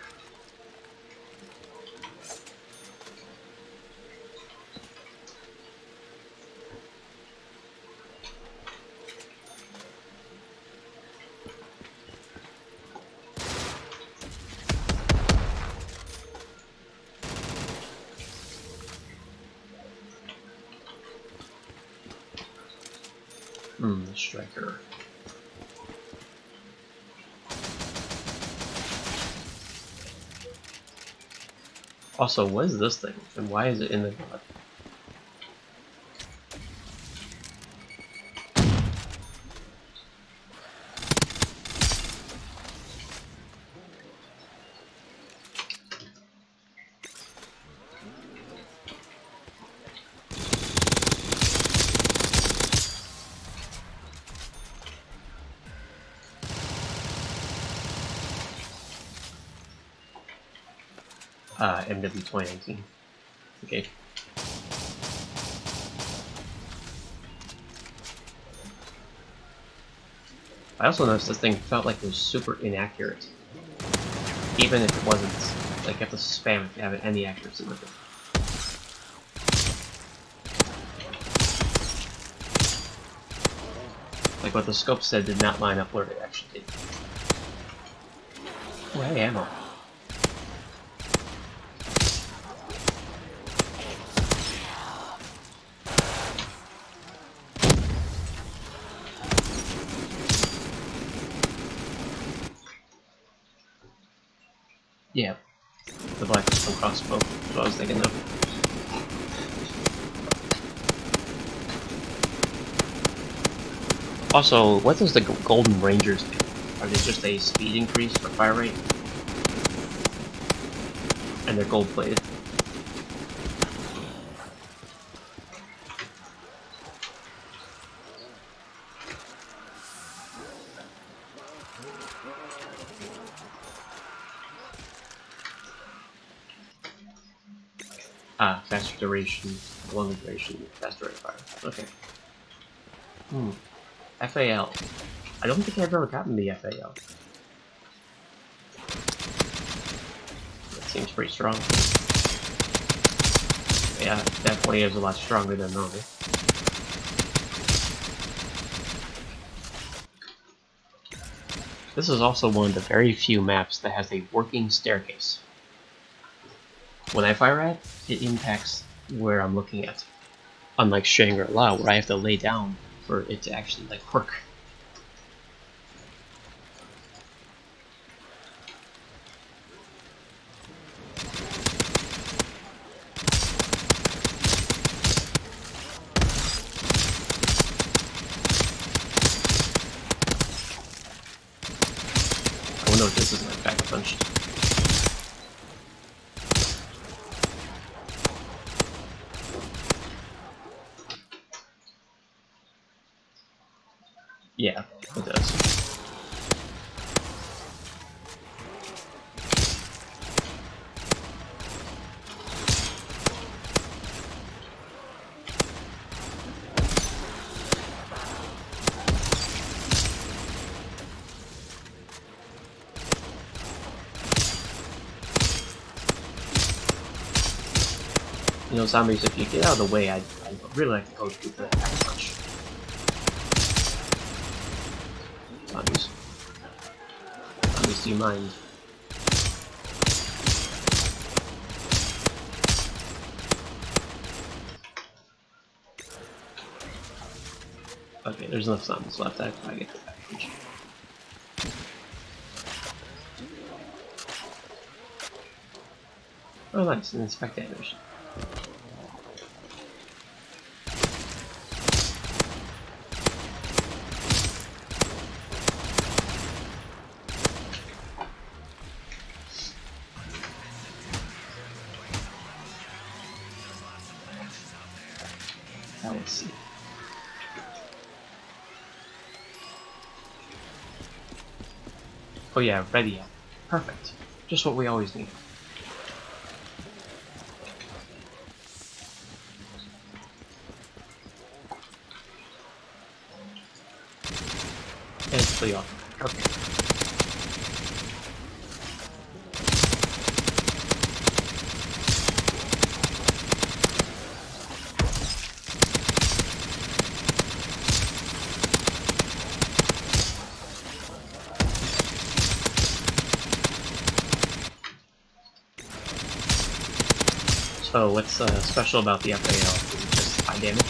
The striker. Also, what is this thing? And why is it in the god? MW 2019. Okay. I also noticed this thing felt like it was super inaccurate. Even if it wasn't, like you have to spam it to have any accuracy with it. Like what the scope said did not line up where it actually did. Oh, hey, ammo. Yeah, the black pistol crossbow, that's what I was thinking of. Also, what does the Golden Rangers do? Are they just a speed increase for fire rate? And they're gold plated. Ah, faster duration, longer duration, faster rate of fire. Okay. FAL. I don't think I've ever gotten the FAL. That seems pretty strong. Yeah, definitely is a lot stronger than normal. This is also one of the very few maps that has a working staircase. When I fire at, it impacts where I'm looking at. Unlike Shangri-La, where I have to lay down for it to actually like work. Oh no, this is like back punched. Yeah, it does. You know, zombies, if you get out of the way, I'd really like to go through the back punch. Zombies. Zombies, do you mind? Okay, there's enough zombies left. I get the back punch. Oh, nice, and inspect damage. Now let's see. Oh yeah, ready. Perfect. Just what we always need. And flee off. Okay. So what's special about the FAL? Is it just high damage?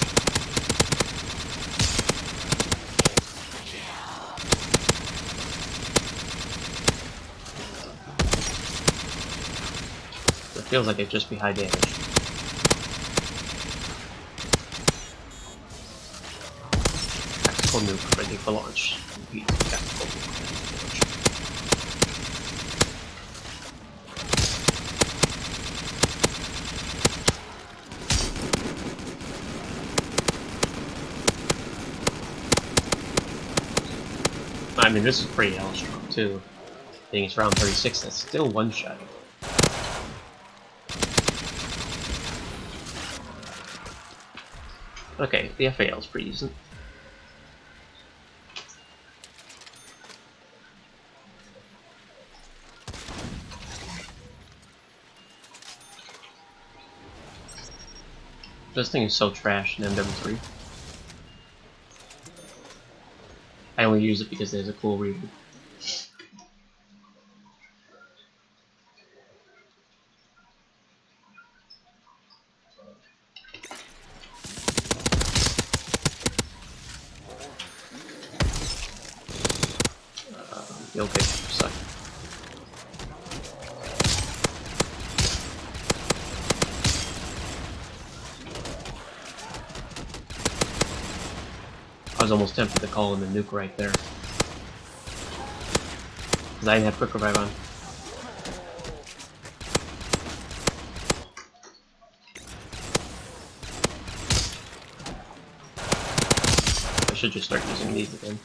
Feels like it'd just be high damage. Tactical nuke ready for launch. Repeat, tactical nuke ready for launch. I mean, this is pretty hell strong too. I think it's round 36, that's still one shot. Okay, the FAL is pretty decent. This thing is so trash in MW3. I only use it because there's a cool reader. You'll get suck. I was almost tempted to call in the nuke right there. Because I didn't have quick revive on. I should just start using these again.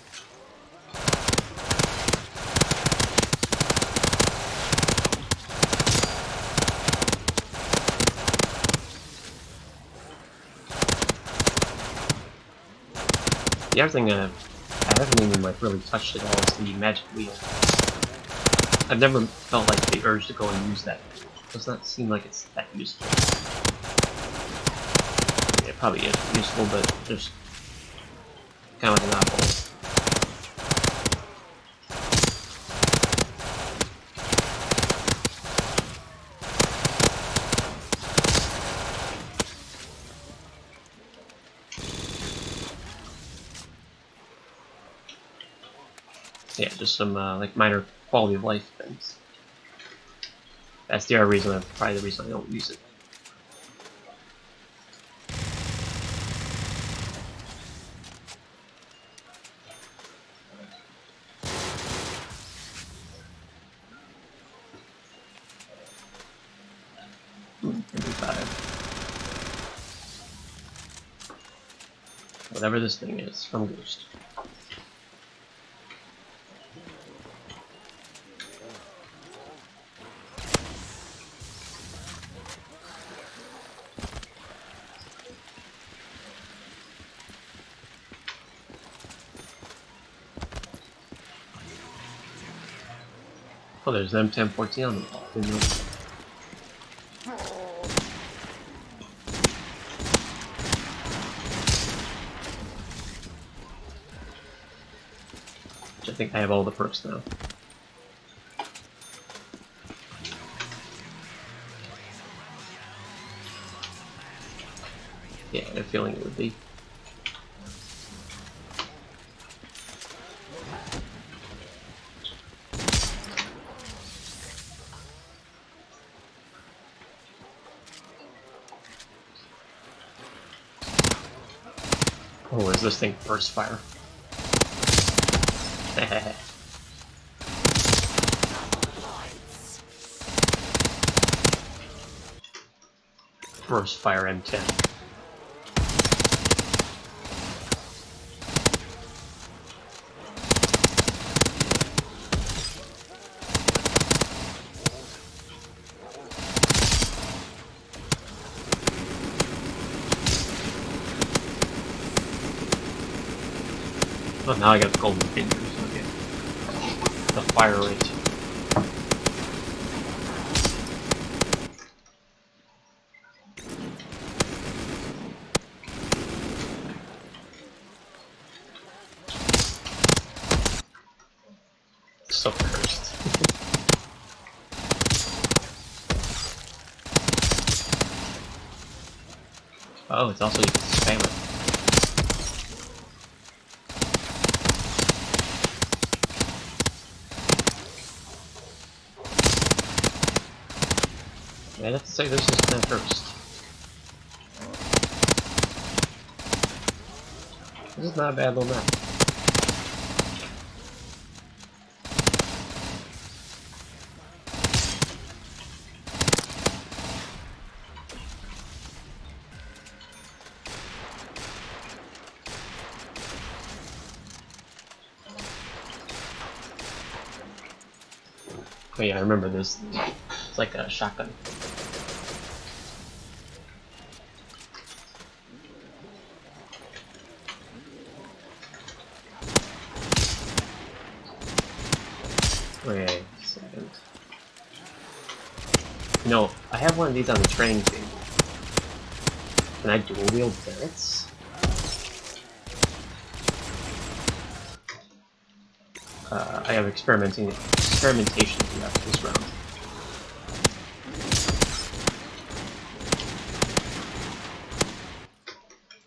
The other thing I haven't even like really touched at all is the magic wheel. I've never felt like the urge to go and use that. It does not seem like it's that useful. I mean, it probably is useful, but just kind of like an oddball. Yeah, just some like minor quality of life things. That's the other reason, probably the reason I don't use it. Whatever this thing is from Ghost. Oh, there's an M1014 on the ball. Didn't know. Which I think I have all the perks now. Yeah, I had a feeling it would be. Oh, is this thing burst fire? Burst fire M10. Oh, now I got the golden fingers. Okay. The fire rate. So cursed. Oh, it's also you can spam it. I'd have to say this is kind of first. This is not a bad little map. Oh yeah, I remember this. It's like a shotgun. Wait a second. No, I have one of these on the training team. Can I dual wield barrets? I have experimentation throughout this round.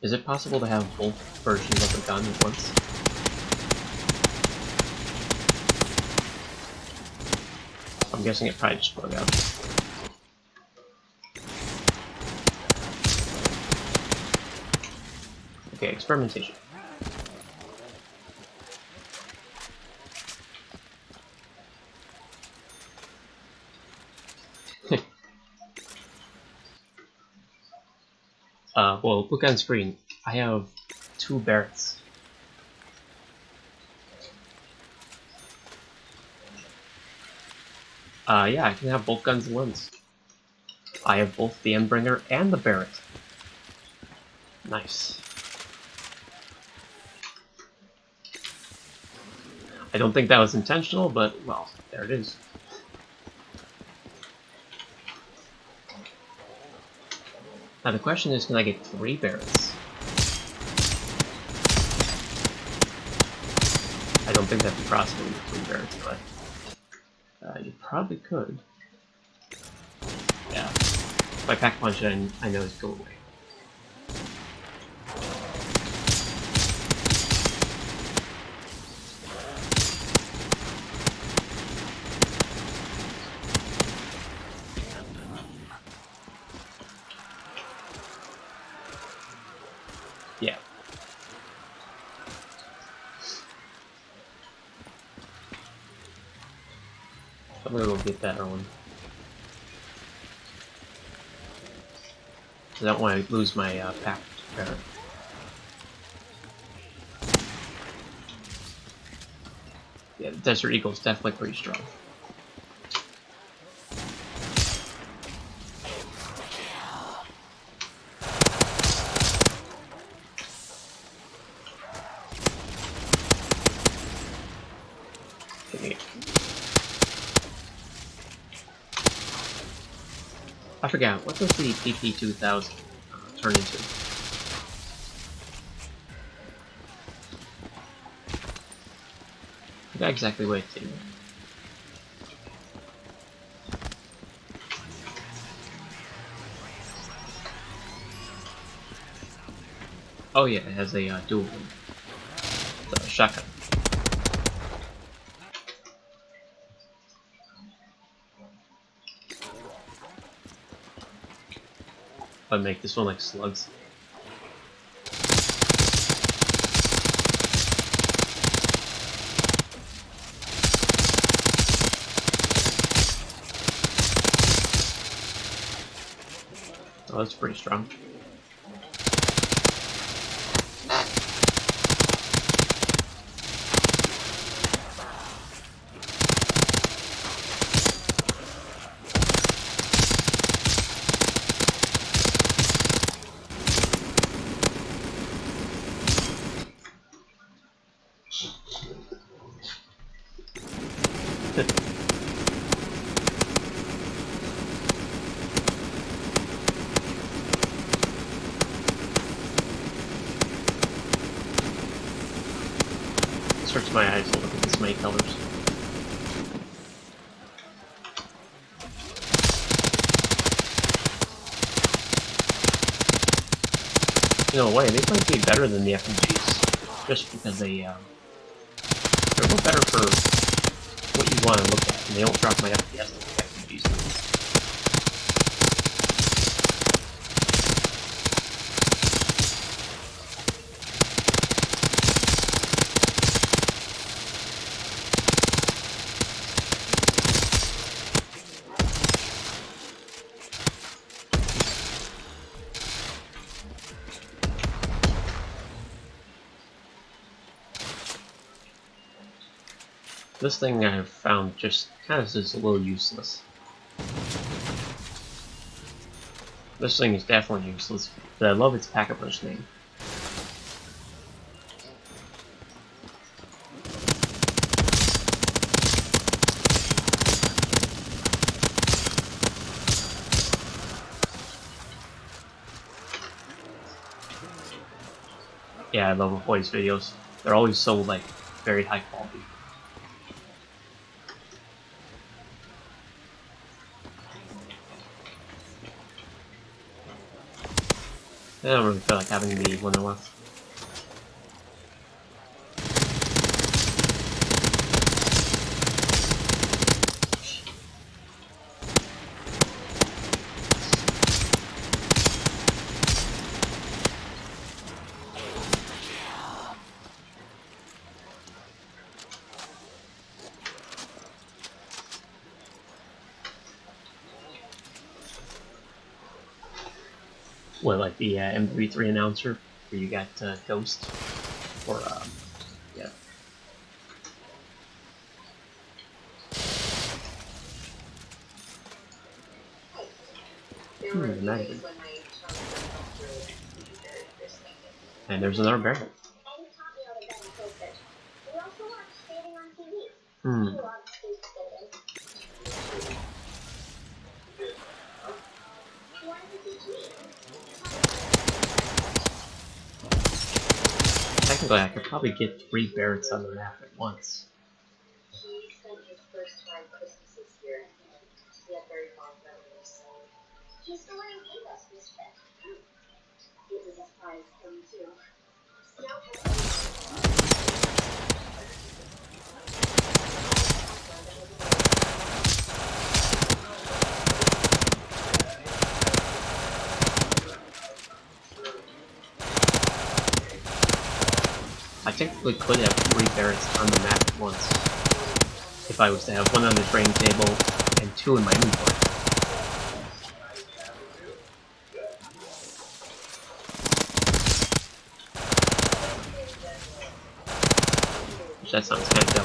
Is it possible to have both versions of the gun at once? I'm guessing it probably just broke out. Okay, experimentation. Well, look on screen. I have 2 barrets. Yeah, I can have both guns at once. I have both the Endbringer and the Barrett. Nice. I don't think that was intentional, but, well, there it is. Now the question is, can I get 3 Barretts? I don't think that'd be possible with 3 Barretts, but you probably could. Yeah. If I pack punch it, I know it's go away. Yeah. I'm gonna go get that one. I don't want to lose my pack Barrett. Yeah, the Desert Eagle's definitely pretty strong. I forgot, what does the PP-2000 turn into? I forgot exactly what it did. Oh yeah, it has a dual one. It's a shotgun. I'd make this one like slugs. Oh, that's pretty strong. Search my eyes to look at this many colors. In a way, they might be better than the FMGs, just because they're a little better for what you want to look at, and they don't drop my FPS like the FMGs do. This thing I've found just kind of is a little useless. This thing is definitely useless, but I love its pack-a-punch name. Yeah, I love McCoy's videos. They're always so, like, very high quality. I don't really feel like having the one left. What, like the MWZ announcer where you got Ghost? Or, yeah. Imagine. And there's another barrel. Technically, I could probably get 3 Barretts on the map at once. He spent his first 5 Christmases here. He had very fond memories. He's the one who gave us this trip. It was a surprise for me too. I technically could have 3 Barretts on the map at once, if I was to have 1 on the training table and 2 in my inventory. Which that sounds kind of dumb.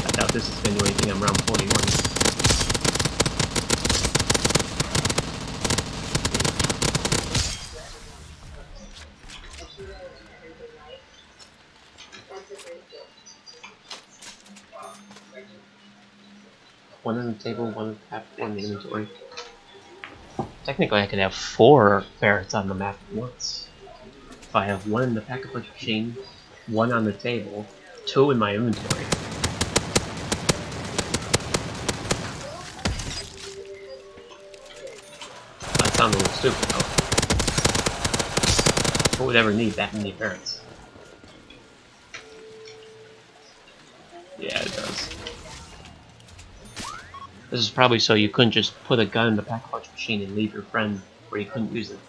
I doubt this is going to do anything. I'm round 41. One on the table, 1 on the map, 1 in the inventory. Technically, I could have 4 Barretts on the map at once. If I have 1 in the pack-a-punch machine, 1 on the table, 2 in my inventory. That sounds a little stupid, though. Who would ever need that many Barretts? Yeah, it does. This is probably so you couldn't just put a gun in the pack-a-punch machine and leave your friend where you couldn't use it.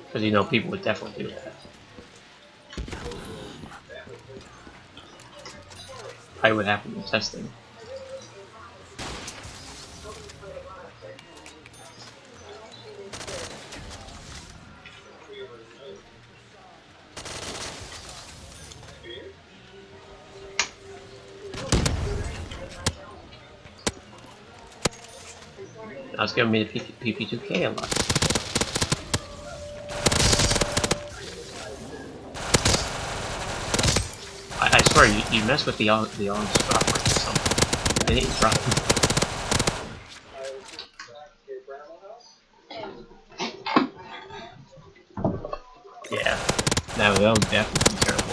Because you know people would definitely do that. Probably would happen in testing. That's giving me the PP2K a lot. I swear, you mess with the arms drop or something. They didn't drop. Yeah, that would definitely be terrible.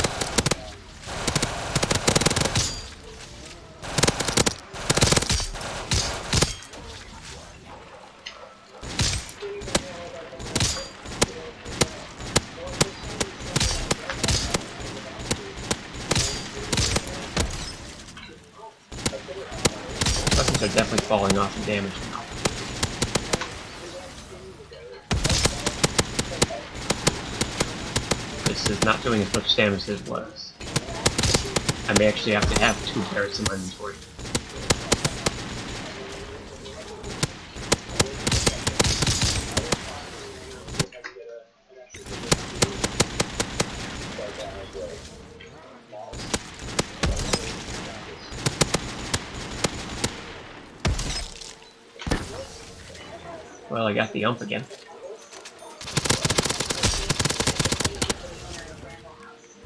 They're definitely falling off in damage now. is not doing as much damage as it was. I may actually have to have 2 barrels in my inventory. Well, I got the ump again.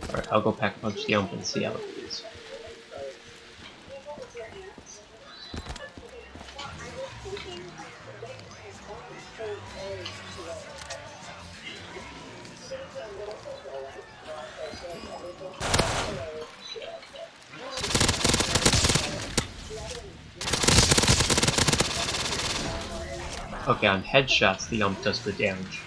Alright, I'll go pack a punch the ump and see how it feels. Okay, on headshots, the ump does good damage.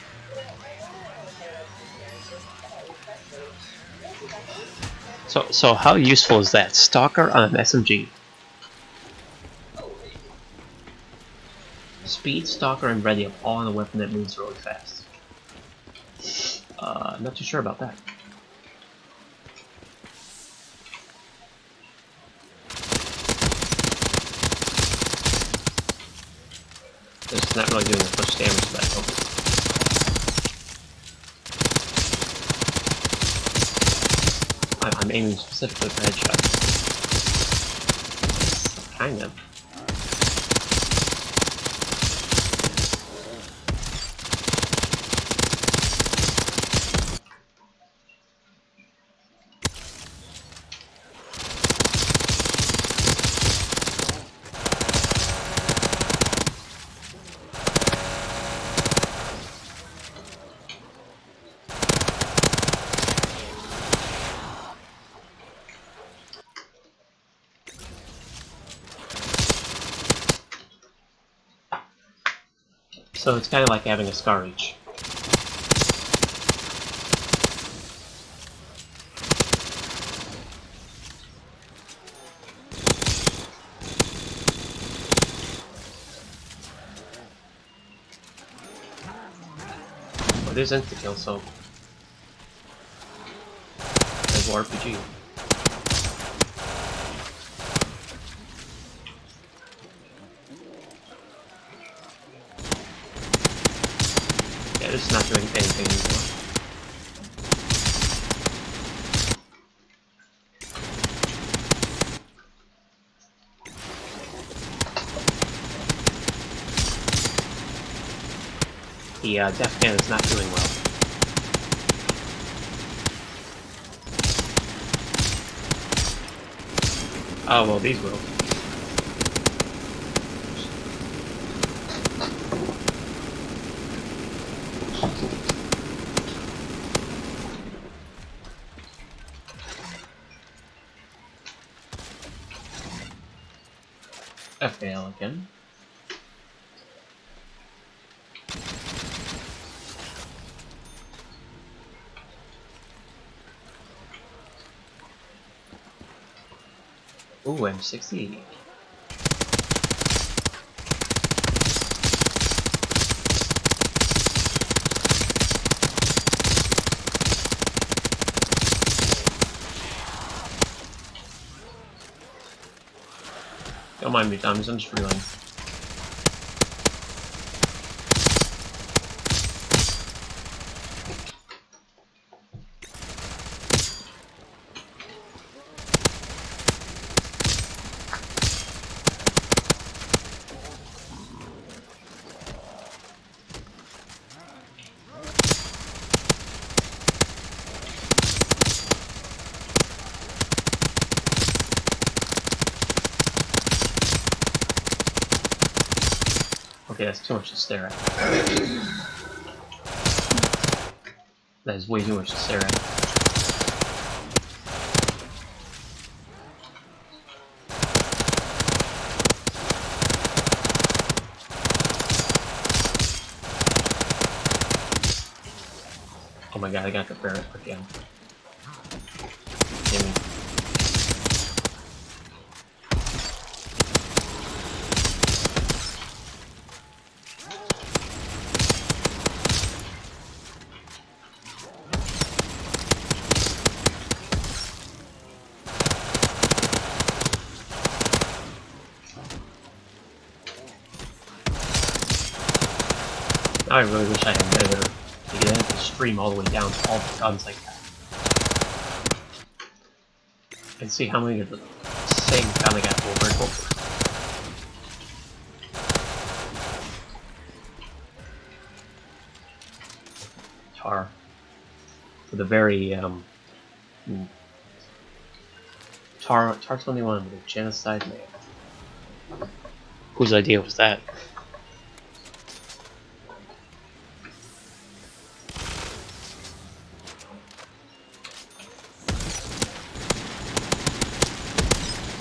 So how useful is that? Stalker on an SMG. Speed, Stalker, and Ready up all on a weapon that moves really fast. Not too sure about that. It's not really doing as much damage as I hoped. I'm aiming specifically for headshots. Kind of. So it's kind of like having a scar each. Well, it is insta-kill, so... there's RPG. Yeah, this is not doing anything anymore. The def can is not doing well. Oh, well, these will. I fail again. Ooh, M60. Don't mind me, Thomas, I'm just reeling. Okay, that's too much to stare at. That is way too much to stare at. Oh my god, I got the ferret again. Gimme. I really wish I had better to get the stream all the way down to all the guns like that. And see how many of the same kind of got over. Tar. For the very, Tar 21 with a genocide man. Whose idea was that?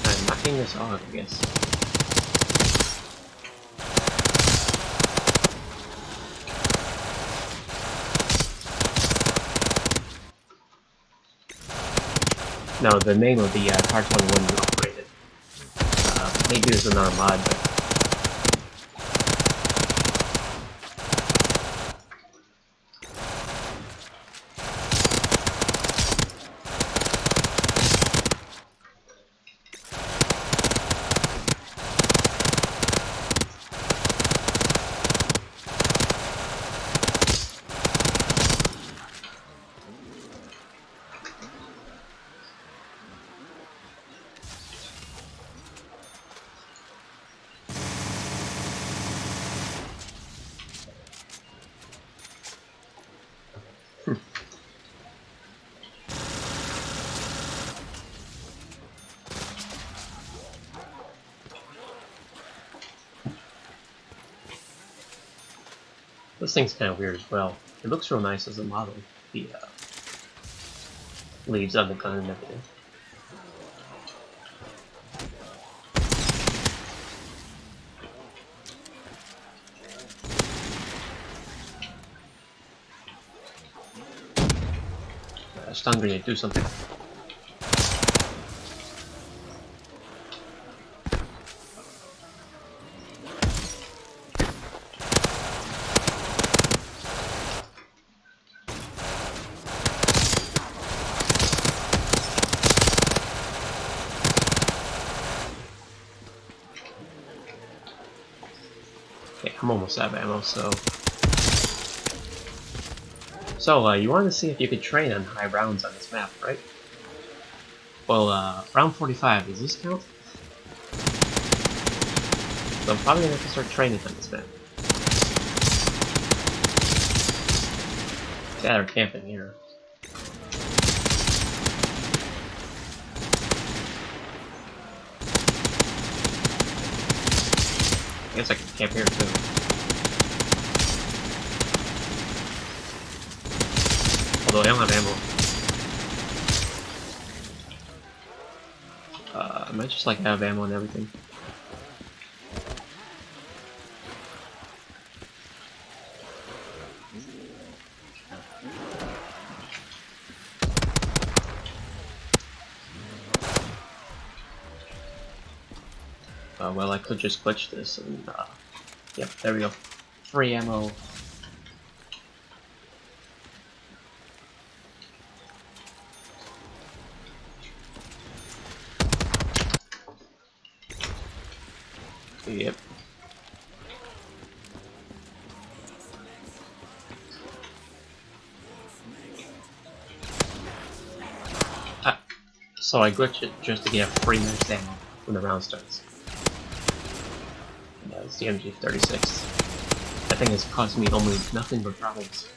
I'm knocking this off, I guess. No, the name of the Tar 21 is upgraded. Maybe there's another mod, but this thing's kind of weird as well. It looks real nice as a model. The leaves on the gun and everything. Stun grenade, do something. Okay, I'm almost out of ammo, so... So, you wanted to see if you could train on high rounds on this map, right? Well, round 45, does this count? So I'm probably gonna have to start training on this map. That or camping here. I guess I can camp here too. Although I don't have ammo. I might just like have ammo and everything. Well, I could just glitch this and, yep, there we go. Free ammo. Yep. So I glitch it just to get free max ammo when the round starts. And, it's the MG36. That thing has caused me almost nothing but problems.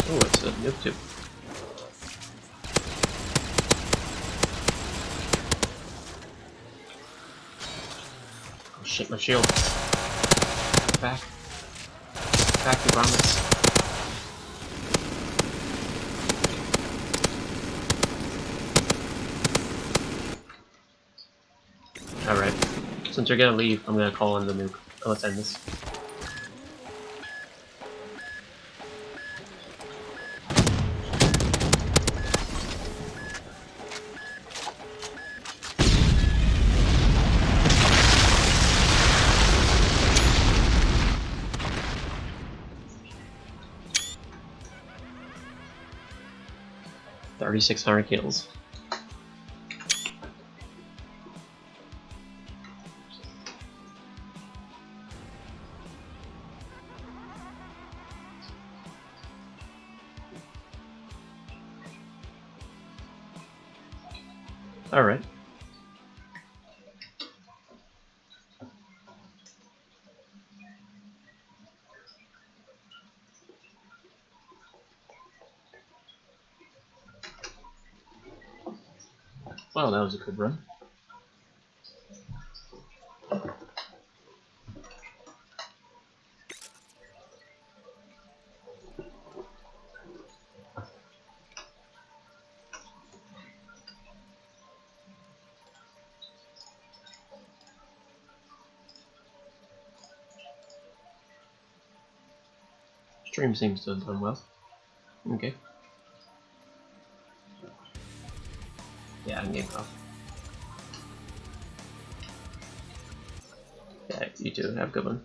Oh, it's a nuke tube. Oh shit, my shield. Back. Back, you promise. Alright. Since you're gonna leave, I'm gonna call in the nuke. Let's end this. 3,600 kills. Alright. Well, that was a good run. Stream seems to have done well. Okay. Yeah, I'm getting off. Yeah, you too. Have a good one.